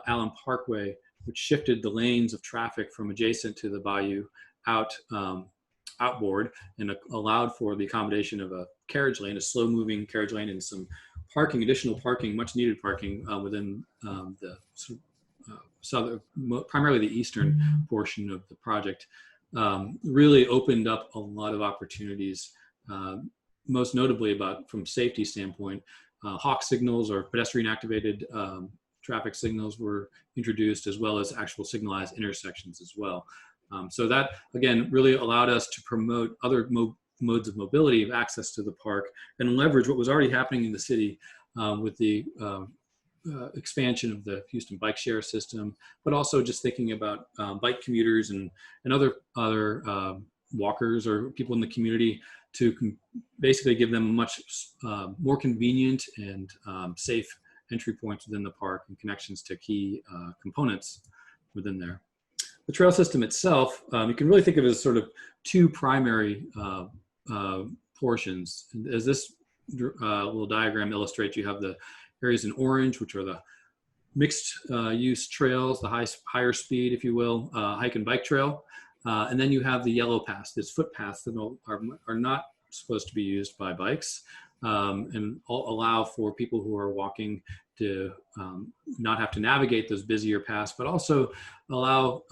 Allen Parkway, which shifted the lanes of traffic from adjacent to the bayou outboard, and allowed for the accommodation of a carriage lane, a slow-moving carriage lane, and some parking, additional parking, much-needed parking within the southern, primarily the eastern portion of the project. Really opened up a lot of opportunities, most notably from safety standpoint. Hawk signals, or pedestrian activated traffic signals, were introduced, as well as actual signalized intersections as well. So that, again, really allowed us to promote other modes of mobility, of access to the park, and leverage what was already happening in the city with the expansion of the Houston bike share system, but also just thinking about bike commuters and other walkers or people in the community, to basically give them much more convenient and safe entry points within the park and connections to key components within there. The trail system itself, you can really think of it as sort of two primary portions. As this little diagram illustrates, you have the areas in orange, which are the mixed use trails, the higher speed, if you will, hike and bike trail. And then you have the yellow paths, this footpaths that are not supposed to be used by bikes, and allow for people who are walking to not have to navigate those busier paths, but also allow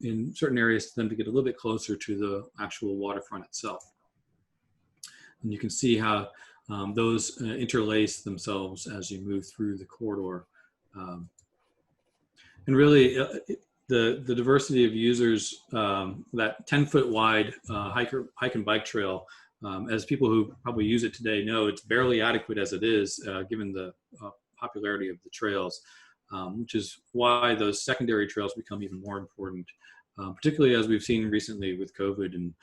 in certain areas them to get a little bit closer to the actual waterfront itself. And you can see how those interlace themselves as you move through the corridor. And really, the diversity of users, that 10-foot wide hike and bike trail, as people who probably use it today know, it's barely adequate as it is, given the popularity of the trails, which is why those secondary trails become even more important, particularly as we've seen recently with COVID and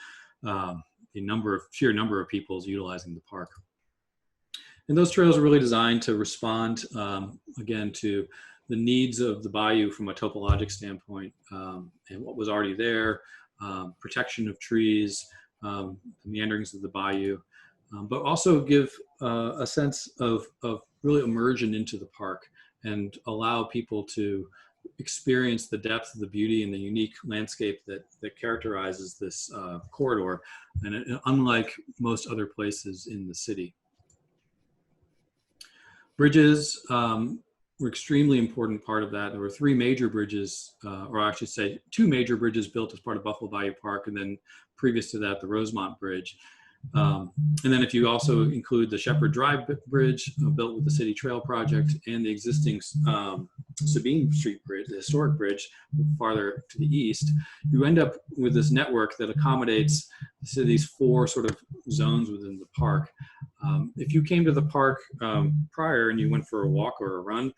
the sheer number of people utilizing the park. And those trails are really designed to respond, again, to the needs of the bayou from a topologic standpoint, and what was already there, protection of trees, the meanderings of the bayou, but also give a sense of really immersion into the park and allow people to experience the depth of the beauty and the unique landscape that characterizes this corridor, and unlike most other places in the city. Bridges were extremely important part of that. There were three major bridges, or I should say two major bridges built as part of Buffalo Bayou Park, and then previous to that, the Rosemont Bridge. And then if you also include the Shepherd Drive Bridge built with the City Trail Project, and the existing Sabine Street Bridge, the historic bridge farther to the east, you end up with this network that accommodates the city's four sort of zones within the park. If you came to the park prior and you went for a walk or a run,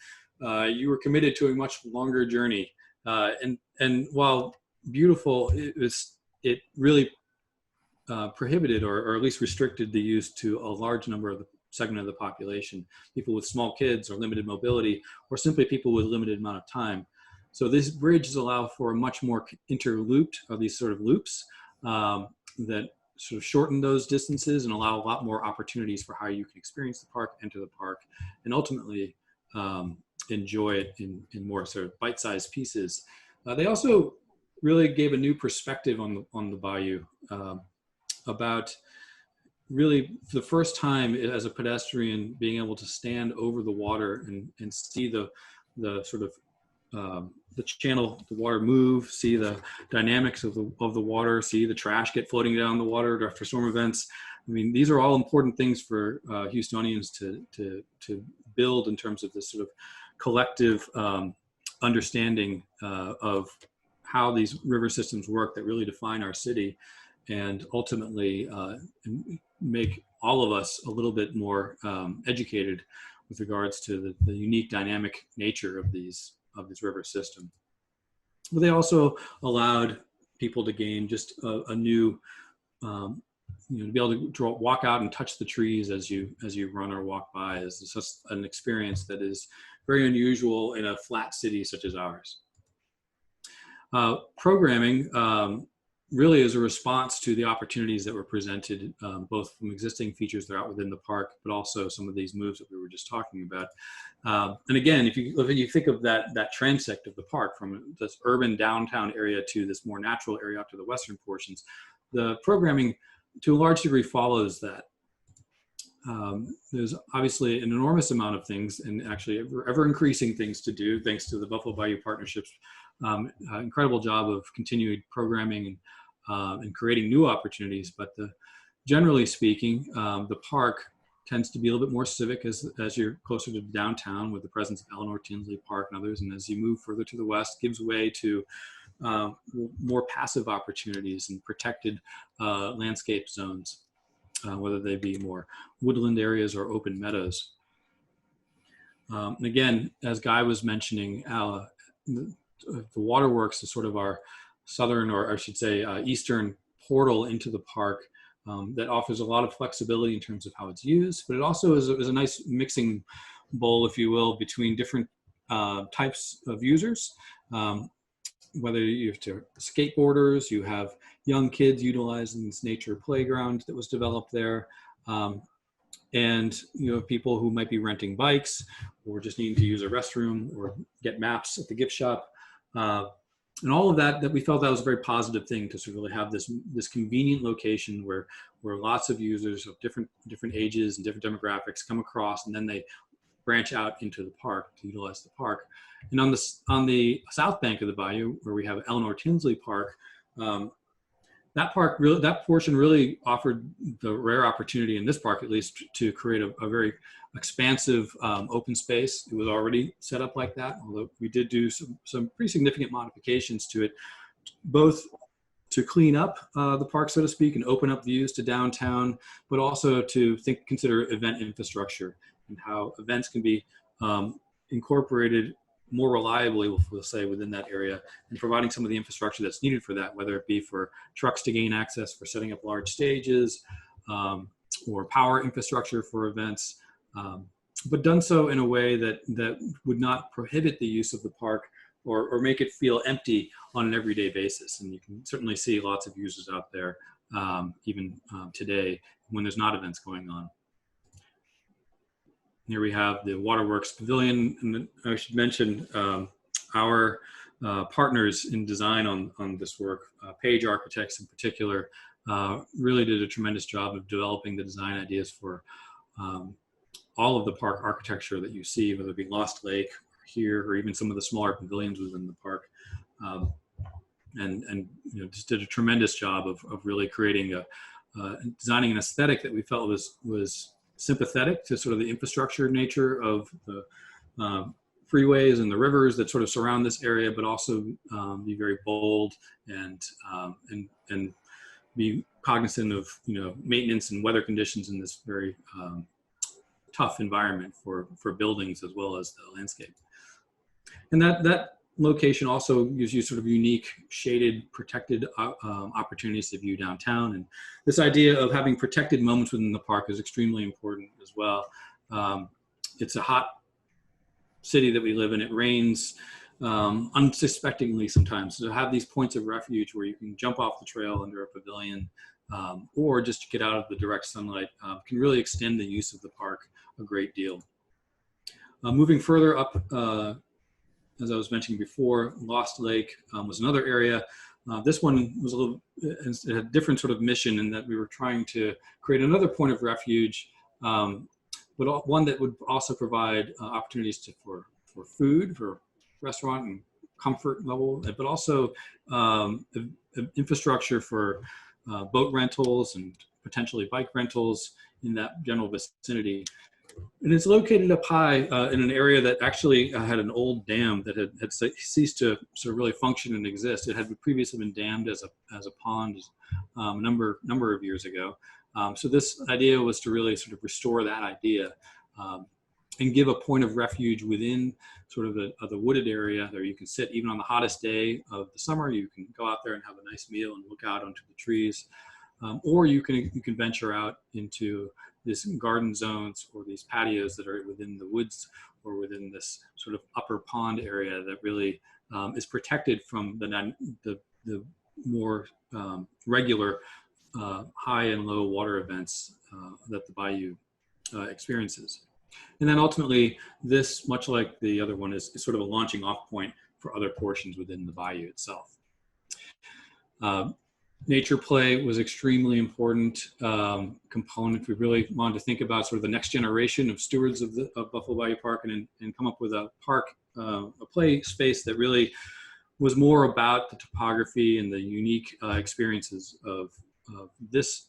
you were committed to a much longer journey. And while beautiful, it really prohibited or at least restricted the use to a large number of the segment of the population, people with small kids or limited mobility, or simply people with limited amount of time. So these bridges allow for a much more interlooped, or these sort of loops that sort of shorten those distances and allow a lot more opportunities for how you can experience the park, enter the park, and ultimately enjoy it in more sort of bite-sized pieces. They also really gave a new perspective on the bayou, about really for the first time as a pedestrian being able to stand over the water and see the sort of the channel, the water move, see the dynamics of the water, see the trash get floating down the water after storm events. I mean, these are all important things for Houstonians to build in terms of this sort of collective understanding of how these river systems work that really define our city, and ultimately make all of us a little bit more educated with regards to the unique dynamic nature of this river system. But they also allowed people to gain just a new, to be able to walk out and touch the trees as you run or walk by is just an experience that is very unusual in a flat city such as ours. Programming really is a response to the opportunities that were presented, both from existing features that are out within the park, but also some of these moves that we were just talking about. And again, if you think of that transect of the park from this urban downtown area to this more natural area out to the western portions, the programming to a large degree follows that. There's obviously an enormous amount of things, and actually ever increasing things to do, thanks to the Buffalo Bayou Partnership's incredible job of continued programming and creating new opportunities. But generally speaking, the park tends to be a little bit more civic as you're closer to downtown, with the presence of Eleanor Tinsley Park and others. And as you move further to the west, gives way to more passive opportunities and protected landscape zones, whether they be more woodland areas or open meadows. And again, as Guy was mentioning, the waterworks is sort of our southern, or I should say eastern portal into the park, that offers a lot of flexibility in terms of how it's used, but it also is a nice mixing bowl, if you will, between different types of users. Whether you have skateboarders, you have young kids utilizing this nature playground that was developed there, and people who might be renting bikes or just needing to use a restroom or get maps at the gift shop. And all of that we felt that was a very positive thing, to sort of really have this convenient location where lots of users of different ages and different demographics come across, and then they branch out into the park to utilize the park. And on the south bank of the bayou, where we have Eleanor Tinsley Park, that portion really offered the rare opportunity in this park, at least, to create a very expansive open space. It was already set up like that, although we did do some pretty significant modifications to it, both to clean up the park, so to speak, and open up views to downtown, but also to consider event infrastructure and how events can be incorporated more reliably, we'll say, within that area, and providing some of the infrastructure that's needed for that, whether it be for trucks to gain access for setting up large stages, or power infrastructure for events, but done so in a way that would not prohibit the use of the park or make it feel empty on an everyday basis. And you can certainly see lots of users out there, even today, when there's not events going on. Here we have the Waterworks Pavilion, and I should mention our partners in design on this work, Page Architects in particular, really did a tremendous job of developing the design ideas for all of the park architecture that you see, whether it be Lost Lake here, or even some of the smaller pavilions within the park, and just did a tremendous job of really creating designing an aesthetic that we felt was sympathetic to sort of the infrastructure nature of the freeways and the rivers that sort of surround this area, but also be very bold and be cognizant of maintenance and weather conditions in this very tough environment for buildings as well as the landscape. And that location also gives you sort of unique shaded, protected opportunities to view downtown. And this idea of having protected moments within the park is extremely important as well. It's a hot city that we live in. It rains unsuspectingly sometimes. So to have these points of refuge where you can jump off the trail under a pavilion, or just get out of the direct sunlight, can really extend the use of the park a great deal. Moving further up, as I was mentioning before, Lost Lake was another area. This one was it had a different sort of mission in that we were trying to create another point of refuge, but one that would also provide opportunities for food, for restaurant and comfort level, but also infrastructure for boat rentals and potentially bike rentals in that general vicinity. And it's located up high in an area that actually had an old dam that had ceased to sort of really function and exist. It had previously been dammed as a pond a number of years ago. So this idea was to really sort of restore that idea and give a point of refuge within sort of the wooded area where you can sit even on the hottest day of the summer. You can go out there and have a nice meal and look out onto the trees, or you can venture out into these garden zones or these patios that are within the woods or within this sort of upper pond area that really is protected from the more regular high and low water events that the bayou experiences. And then ultimately, this, much like the other one, is sort of a launching off point for other portions within the bayou itself. Nature play was extremely important component. We really wanted to think about sort of the next generation of stewards of Buffalo Bayou Park and come up with a play space that really was more about the topography and the unique experiences of this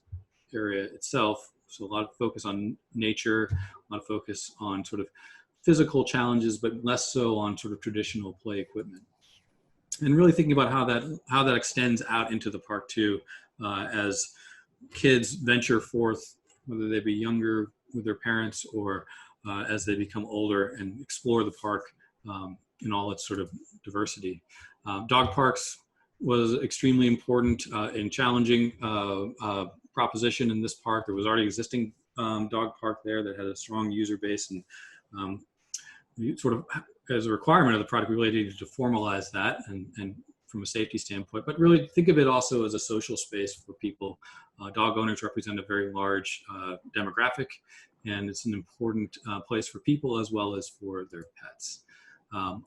area itself. So a lot of focus on nature, a lot of focus on sort of physical challenges, but less so on sort of traditional play equipment. And really thinking about how that extends out into the park too, as kids venture forth, whether they be younger with their parents or as they become older and explore the park in all its sort of diversity. Dog parks was extremely important in challenging proposition in this park. There was already existing dog park there that had a strong user base, and sort of as a requirement of the product, we really needed to formalize that and from a safety standpoint, but really think of it also as a social space for people. Dog owners represent a very large demographic, and it's an important place for people as well as for their pets.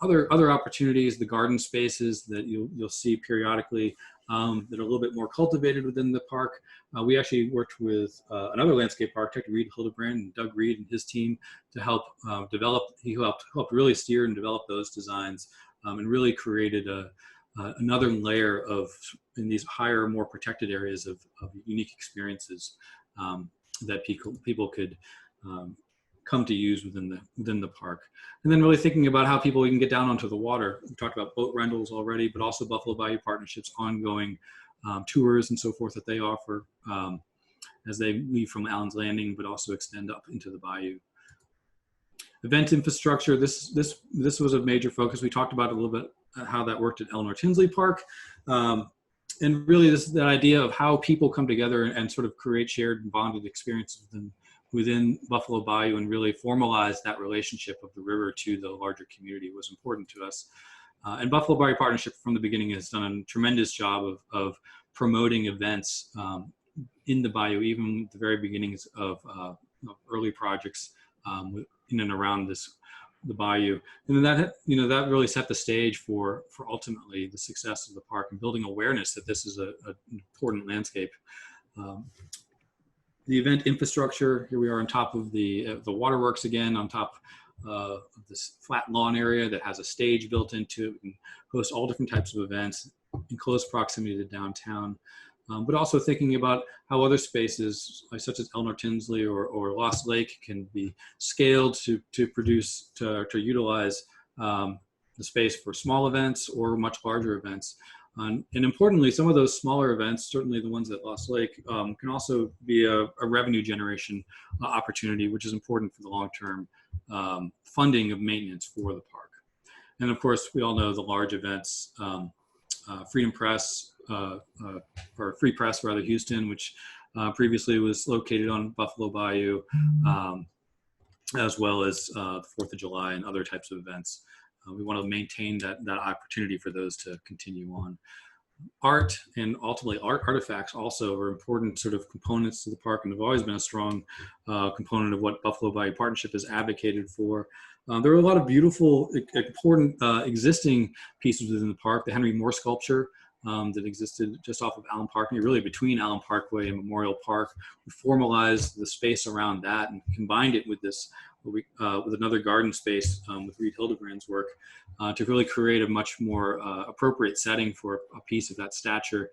Other opportunities, the garden spaces that you'll see periodically that are a little bit more cultivated within the park. We actually worked with another landscape architect, Reed Hildebrand, and Doug Reed and his team to help develop. He helped really steer and develop those designs and really created another layer in these higher, more protected areas of unique experiences that people could come to use within the park. And then really thinking about how people can get down onto the water. We talked about boat rentals already, but also Buffalo Bayou Partnership's ongoing tours and so forth that they offer as they leave from Allen's Landing, but also extend up into the bayou. Event infrastructure, this was a major focus. We talked about a little bit how that worked at Eleanor Tinsley Park. And really that idea of how people come together and sort of create shared and bonded experiences within Buffalo Bayou and really formalize that relationship of the river to the larger community was important to us. And Buffalo Bayou Partnership from the beginning has done a tremendous job of promoting events in the bayou, even at the very beginnings of early projects in and around the bayou. And then that really set the stage for ultimately the success of the park and building awareness that this is an important landscape. The event infrastructure, here we are on top of the waterworks again, on top of this flat lawn area that has a stage built into it and hosts all different types of events in close proximity to downtown. But also thinking about how other spaces, such as Eleanor Tinsley or Lost Lake, can be scaled to utilize the space for small events or much larger events. And importantly, some of those smaller events, certainly the ones at Lost Lake, can also be a revenue generation opportunity, which is important for the long-term funding of maintenance for the park. And of course, we all know the large events, Freedom Press, or Free Press rather, Houston, which previously was located on Buffalo Bayou, as well as the 4th of July and other types of events. We want to maintain that opportunity for those to continue on. art and ultimately art artifacts also are important sort of components to the park, and have always been a strong component of what Buffalo Bayou Partnership has advocated for. There are a lot of beautiful, important existing pieces within the park. The Henry Moore sculpture that existed just off of Allen Parkway, really between Allen Parkway and Memorial Park. We formalized the space around that and combined it with this, with another garden space with Reed Hildebrand's work to really create a much more appropriate setting for a piece of that stature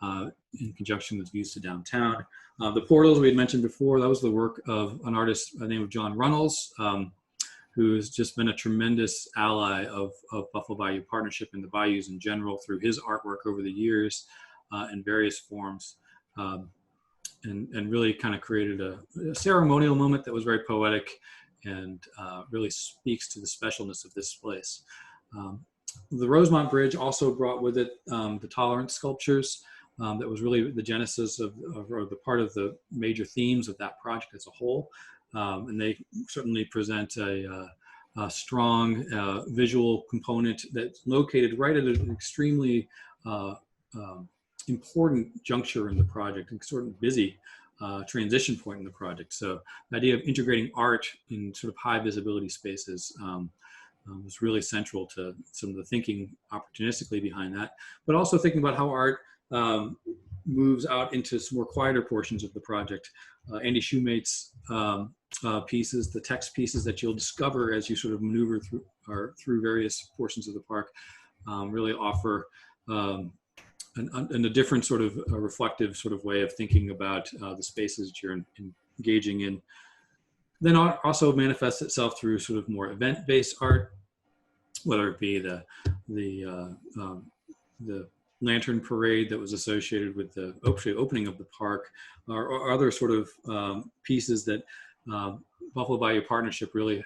in conjunction with views to downtown. The portals we had mentioned before, that was the work of an artist by the name of John Runnels, who's just been a tremendous ally of Buffalo Bayou Partnership and the Bayous in general through his artwork over the years in various forms, and really kind of created a ceremonial moment that was very poetic and really speaks to the specialness of this place. The Rosemont Bridge also brought with it the tolerance sculptures. That was really the genesis of, or the part of the major themes of that project as a whole. And they certainly present a strong visual component that's located right at an extremely important juncture in the project, and sort of busy transition point in the project. So the idea of integrating art in sort of high visibility spaces was really central to some of the thinking opportunistically behind that, but also thinking about how art moves out into some more quieter portions of the project. Andy Shoemate's pieces, the text pieces that you'll discover as you sort of maneuver through various portions of the park, really offer a different sort of a reflective sort of way of thinking about the spaces that you're engaging in. Then also manifests itself through sort of more event-based art, whether it be the lantern parade that was associated with the opening of the park, or other sort of pieces that Buffalo Bayou Partnership really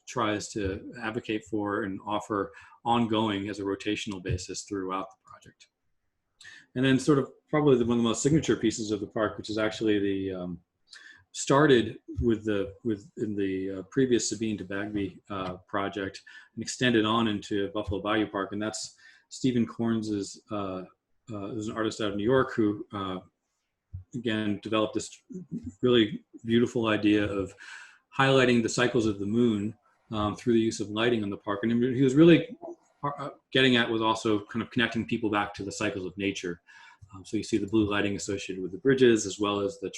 tries to advocate for and offer ongoing as a rotational basis throughout the project. And then sort of probably one of the most signature pieces of the park, which is actually the started with in the previous Sabine to Bagby project and extended on into Buffalo Bayou Park, and that's Stephen Corns is an artist out of New York who again developed this really beautiful idea of highlighting the cycles of the moon through the use of lighting in the park. And he was really getting at was also kind of connecting people back to the cycles of nature. So you see the blue lighting associated with the bridges, as well as the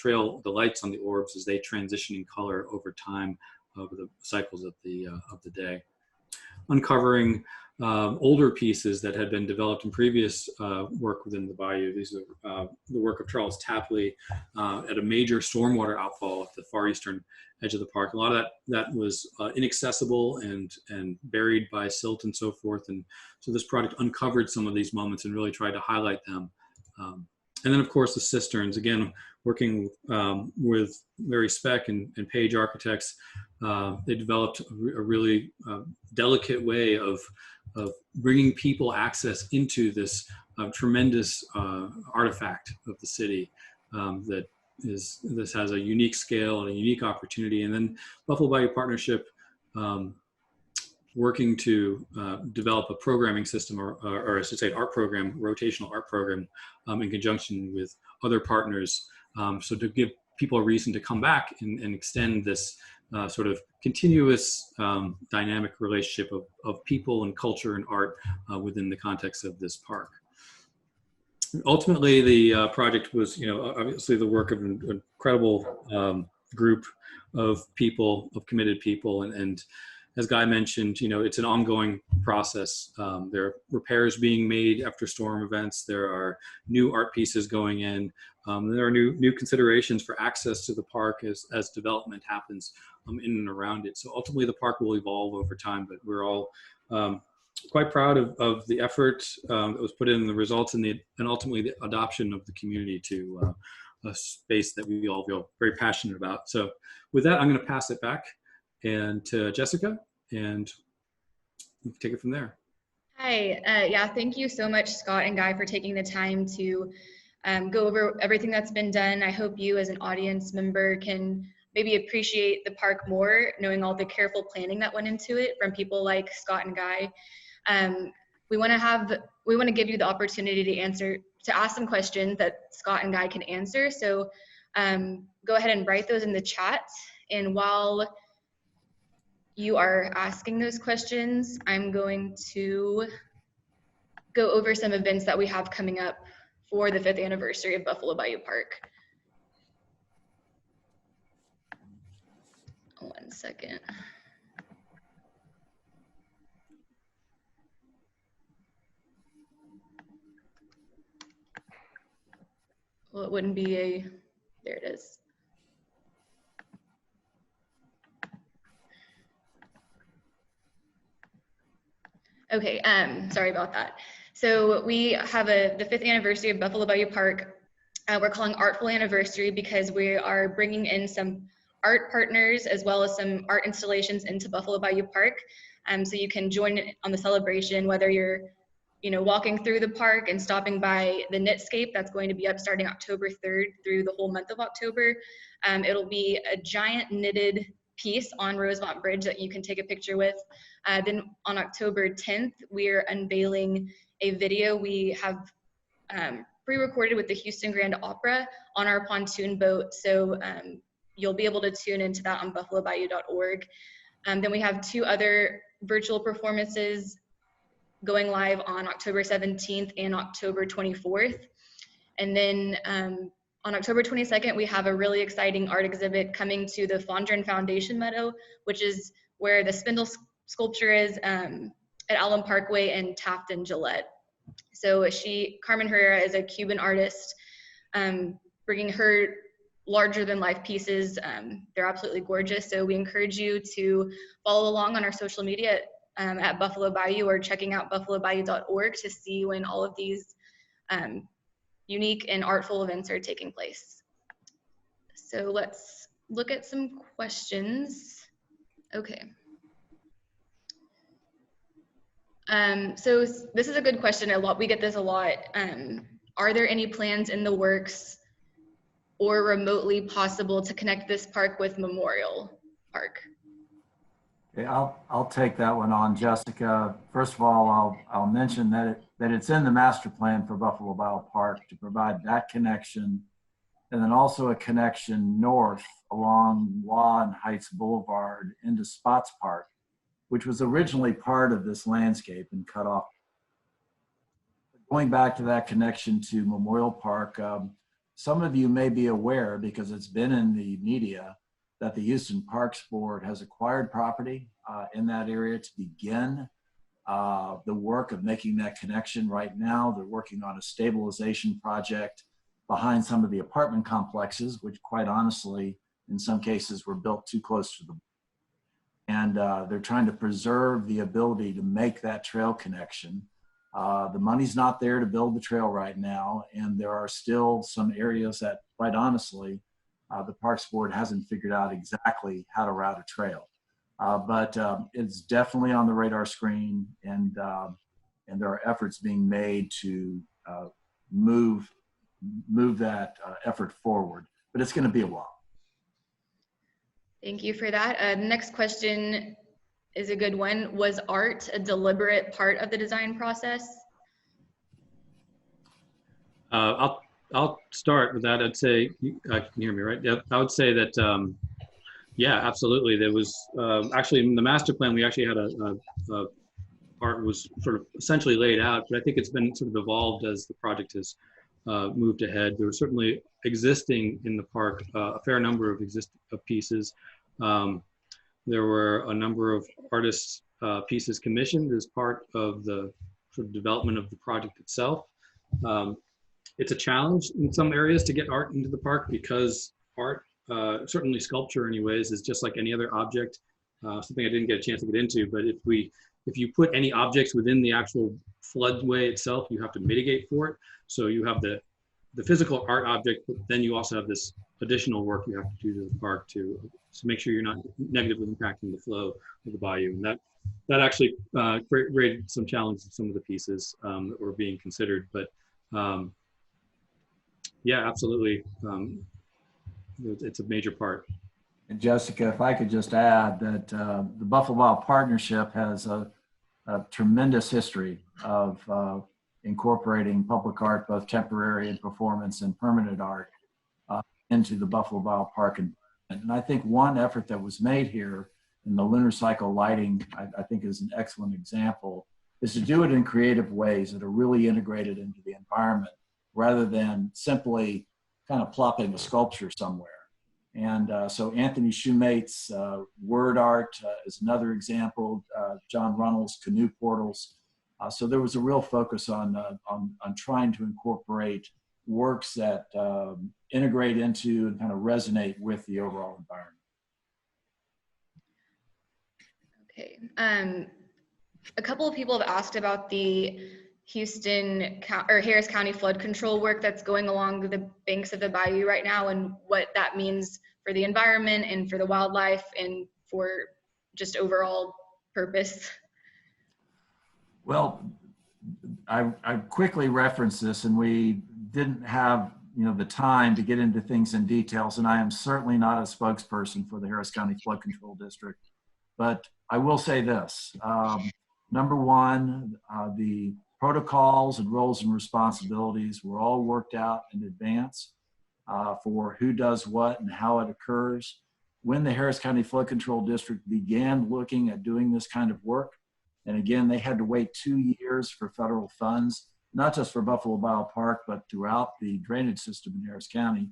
lights on the orbs as they transition in color over time over the cycles of the day. Uncovering older pieces that had been developed in previous work within the bayou. These are the work of Charles Tapley at a major stormwater outfall at the far eastern edge of the park. A lot of that was inaccessible and buried by silt and so forth. And so this project uncovered some of these moments and really tried to highlight them. And then of course the cisterns, again, working with Larry Speck and Page Architects, they developed a really delicate way of bringing people access into this tremendous artifact of the city this has a unique scale and a unique opportunity. And then Buffalo Bayou Partnership working to develop a programming system, or I should say art program, rotational art program in conjunction with other partners. So to give people a reason to come back and extend this sort of continuous dynamic relationship of people and culture and art within the context of this park. Ultimately, the project was, obviously the work of an incredible group of people, of committed people, and as Guy mentioned, it's an ongoing process. There are repairs being made after storm events. There are new art pieces going in. There are new considerations for access to the park as development happens in and around it. So ultimately, the park will evolve over time, but we're all quite proud of the effort that was put in, the results, and ultimately the adoption of the community to a space that we all feel very passionate about. So with that, I'm going to pass it back and to Jessica, and we can take it from there. Hi, yeah, thank you so much, Scott and Guy, for taking the time to go over everything that's been done. I hope you as an audience member can maybe appreciate the park more, knowing all the careful planning that went into it from people like Scott and Guy. we want to give you the opportunity to ask some questions that Scott and Guy can answer. So go ahead and write those in the chat. And while you are asking those questions, I'm going to go over some events that we have coming up for the 5th anniversary of Buffalo Bayou Park. One second. Well, it wouldn't be there it is. Okay, sorry about that. So we have the 5th anniversary of Buffalo Bayou Park. We're calling Artful Anniversary because we are bringing in some art partners as well as some art installations into Buffalo Bayou Park. So you can join on the celebration, whether you're walking through the park and stopping by the Knitscape that's going to be up starting October 3rd through the whole month of October. It'll be a giant knitted piece on Rosemont Bridge that you can take a picture with. Then on October 10th, we're unveiling a video we have pre-recorded with the Houston Grand Opera on our pontoon boat. So you'll be able to tune into that on buffalobayou.org. Then we have 2 other virtual performances going live on October 17th and October 24th. And then on October 22nd, we have a really exciting art exhibit coming to the Fondren Foundation Meadow, which is where the spindle sculpture is at Allen Parkway and Taft and Gillette. So Carmen Herrera is a Cuban artist, bringing her larger than life pieces. They're absolutely gorgeous. So we encourage you to follow along on our social media at Buffalo Bayou or checking out buffalobayou.org to see when all of these unique and artful events are taking place. So let's look at some questions. Okay. So this is a good question. We get this a lot. Are there any plans in the works or remotely possible to connect this park with Memorial Park? Okay, I'll take that one on, Jessica. First of all, I'll mention that it's in the master plan for Buffalo Bayou Park to provide that connection, and then also a connection north along Law and Heights Boulevard into Spots Park, which was originally part of this landscape and cut off. Going back to that connection to Memorial Park, some of you may be aware, because it's been in the media, that the Houston Parks Board has acquired property in that area to begin the work of making that connection. Right now, they're working on a stabilization project behind some of the apartment complexes, which quite honestly, in some cases, were built too close to the and they're trying to preserve the ability to make that trail connection. The money's not there to build the trail right now, and there are still some areas that, quite honestly, the Parks Board hasn't figured out exactly how to route a trail. But it's definitely on the radar screen, and there are efforts being made to move that effort forward. But it's going to be a while. Thank you for that. The next question is a good one. Was art a deliberate part of the design process? I'll start with that. I'd say, can you hear me, right? Yeah, I would say that, yeah, absolutely. There was, actually in the master plan, we actually had art was sort of essentially laid out, but I think it's been sort of evolved as the project has moved ahead. There were certainly existing in the park a fair number of pieces. There were a number of artists' pieces commissioned as part of the sort of development of the project itself. It's a challenge in some areas to get art into the park because art, certainly sculpture anyways, is just like any other object, something I didn't get a chance to get into, but if you put any objects within the actual floodway itself, you have to mitigate for it. So you have the physical art object, but then you also have this additional work you have to do to the park to make sure you're not negatively impacting the flow of the bayou. And that actually created some challenges in some of the pieces that were being considered. But yeah, absolutely, it's a major part. And Jessica, if I could just add that the Buffalo Bayou Partnership has a tremendous history of incorporating public art, both temporary and performance and permanent art, into the Buffalo Bayou Park environment. And I think one effort that was made here in the lunar cycle lighting, I think is an excellent example, is to do it in creative ways that are really integrated into the environment rather than simply kind of plopping a sculpture somewhere. And so Anthony Shumate's word art is another example, John Runnels' canoe portals. So there was a real focus on trying to incorporate works that integrate into and kind of resonate with the overall environment. Okay. A couple of people have asked about the Harris County flood control work that's going along the banks of the bayou right now, and what that means for the environment and for the wildlife and for just overall purpose. Well, I quickly referenced this, and we didn't have the time to get into things in details, and I am certainly not a spokesperson for the Harris County Flood Control District, but I will say this. Number one, the protocols and roles and responsibilities were all worked out in advance for who does what and how it occurs. When the Harris County Flood Control District began looking at doing this kind of work, and again, they had to wait 2 years for federal funds, not just for Buffalo Bayou Park, but throughout the drainage system in Harris County.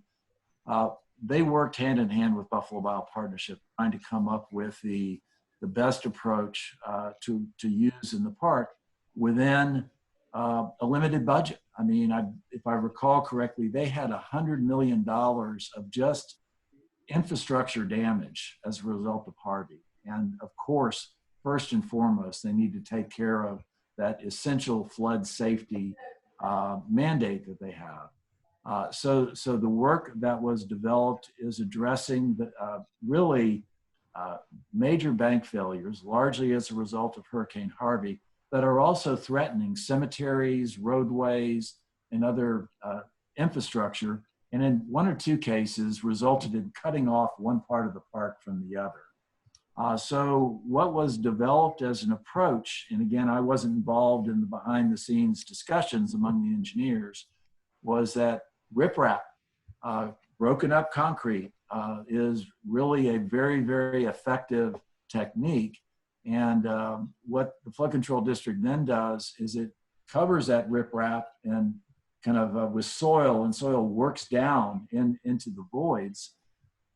They worked hand in hand with Buffalo Bayou Partnership, trying to come up with the best approach to use in the park within a limited budget. I mean, if I recall correctly, they had $100 million of just infrastructure damage as a result of Harvey. And of course, first and foremost, they need to take care of that essential flood safety mandate that they have. So the work that was developed is addressing the really major bank failures, largely as a result of Hurricane Harvey, that are also threatening cemeteries, roadways, and other infrastructure, and in 1 or 2 cases resulted in cutting off one part of the park from the other. So what was developed as an approach, and again, I wasn't involved in the behind the scenes discussions among the engineers, was that riprap, broken up concrete, is really a very, very effective technique. And what the Flood Control District then does is it covers that riprap and kind of with soil, and soil works down into the voids.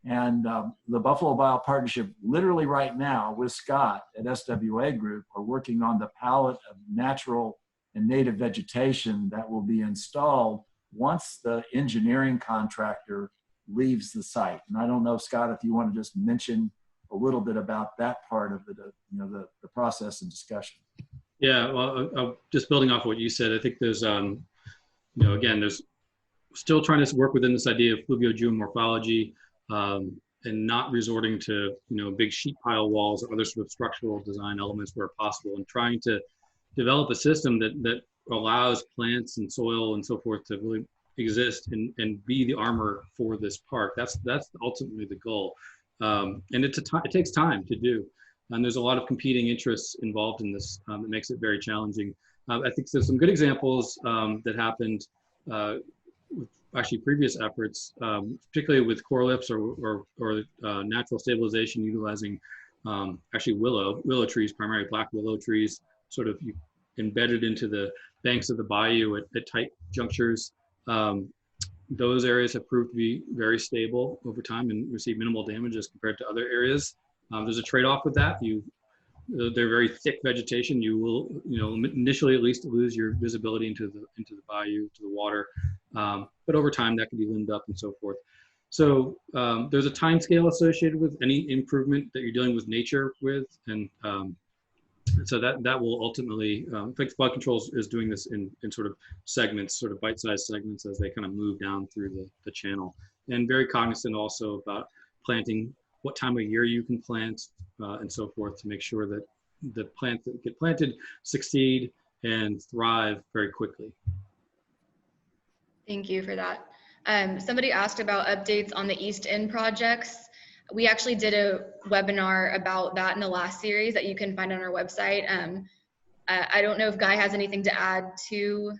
And the Buffalo Bayou Partnership, literally right now with Scott at SWA Group, are working on the palette of natural and native vegetation that will be installed once the engineering contractor leaves the site. And I don't know, Scott, if you want to just mention a little bit about that part of the process and discussion. Yeah, well, just building off what you said, I think there's, again, there's still trying to work within this idea of fluvio-geomorphology, and not resorting to big sheet pile walls or other sort of structural design elements where possible, and trying to develop a system that allows plants and soil and so forth to really exist and be the armor for this park. That's ultimately the goal, and it takes time to do, and there's a lot of competing interests involved in this that makes it very challenging. I think there's some good examples that happened with actually previous efforts, particularly with coral lips or natural stabilization utilizing actually willow trees, primarily black willow trees, sort of embedded into the banks of the bayou at tight junctures. Those areas have proved to be very stable over time and receive minimal damage as compared to other areas. There's a trade-off with that. They're very thick vegetation. You will, initially at least lose your visibility into the bayou, to the water, but over time that can be limbed up and so forth. So there's a time scale associated with any improvement that you're dealing with nature with, and so that will ultimately, I think flood control is doing this in sort of segments, sort of bite-sized segments as they kind of move down through the channel, and very cognizant also about planting, what time of year you can plant, and so forth, to make sure that the plants that get planted succeed and thrive very quickly. Thank you for that. Somebody asked about updates on the East End projects. We actually did a webinar about that in the last series that you can find on our website. I don't know if Guy has anything to add to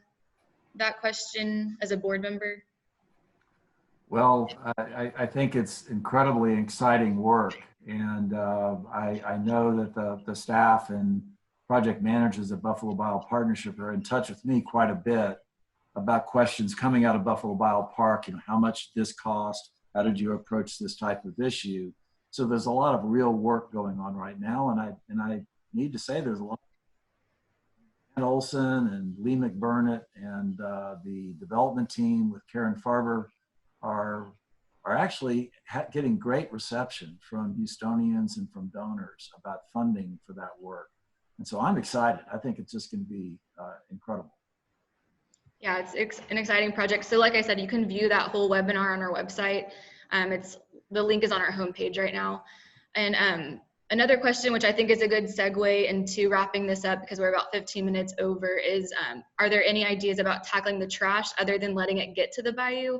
that question as a board member. Well, I think it's incredibly exciting work. And I know that the staff and project managers at Buffalo Bayou Partnership are in touch with me quite a bit about questions coming out of Buffalo Bayou Park. You know, how much did this cost? How did you approach this type of issue? So there's a lot of real work going on right now. And I need to say there's a lot. Ann Olson and Lee McBurnett and the development team with Karen Farber are actually getting great reception from Houstonians and from donors about funding for that work. And so I'm excited. I think it's just going to be incredible. Yeah, it's an exciting project. So like I said, you can view that whole webinar on our website. The link is on our homepage right now. And another question, which I think is a good segue into wrapping this up because we're about 15 minutes over, is are there any ideas about tackling the trash other than letting it get to the bayou?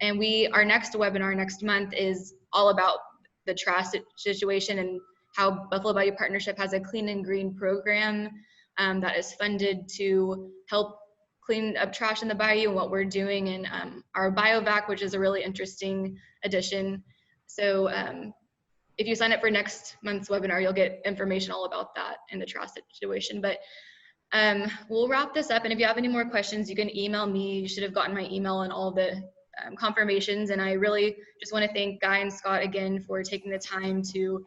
And our next webinar next month is all about the trash situation and how Buffalo Bayou Partnership has a clean and green program that is funded to help clean up trash in the bayou and what we're doing, and our BioVac, which is a really interesting addition. So if you sign up for next month's webinar, you'll get information all about that and the trash situation. But we'll wrap this up, and if you have any more questions, you can email me. You should have gotten my email and all the confirmations. And I really just want to thank Guy and Scott again for taking the time to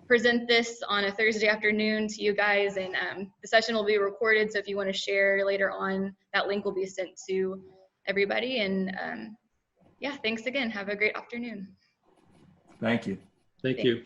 present this on a Thursday afternoon to you guys. And the session will be recorded, so if you want to share later on, that link will be sent to everybody. And yeah, thanks again. Have a great afternoon. Thank you. Thank you.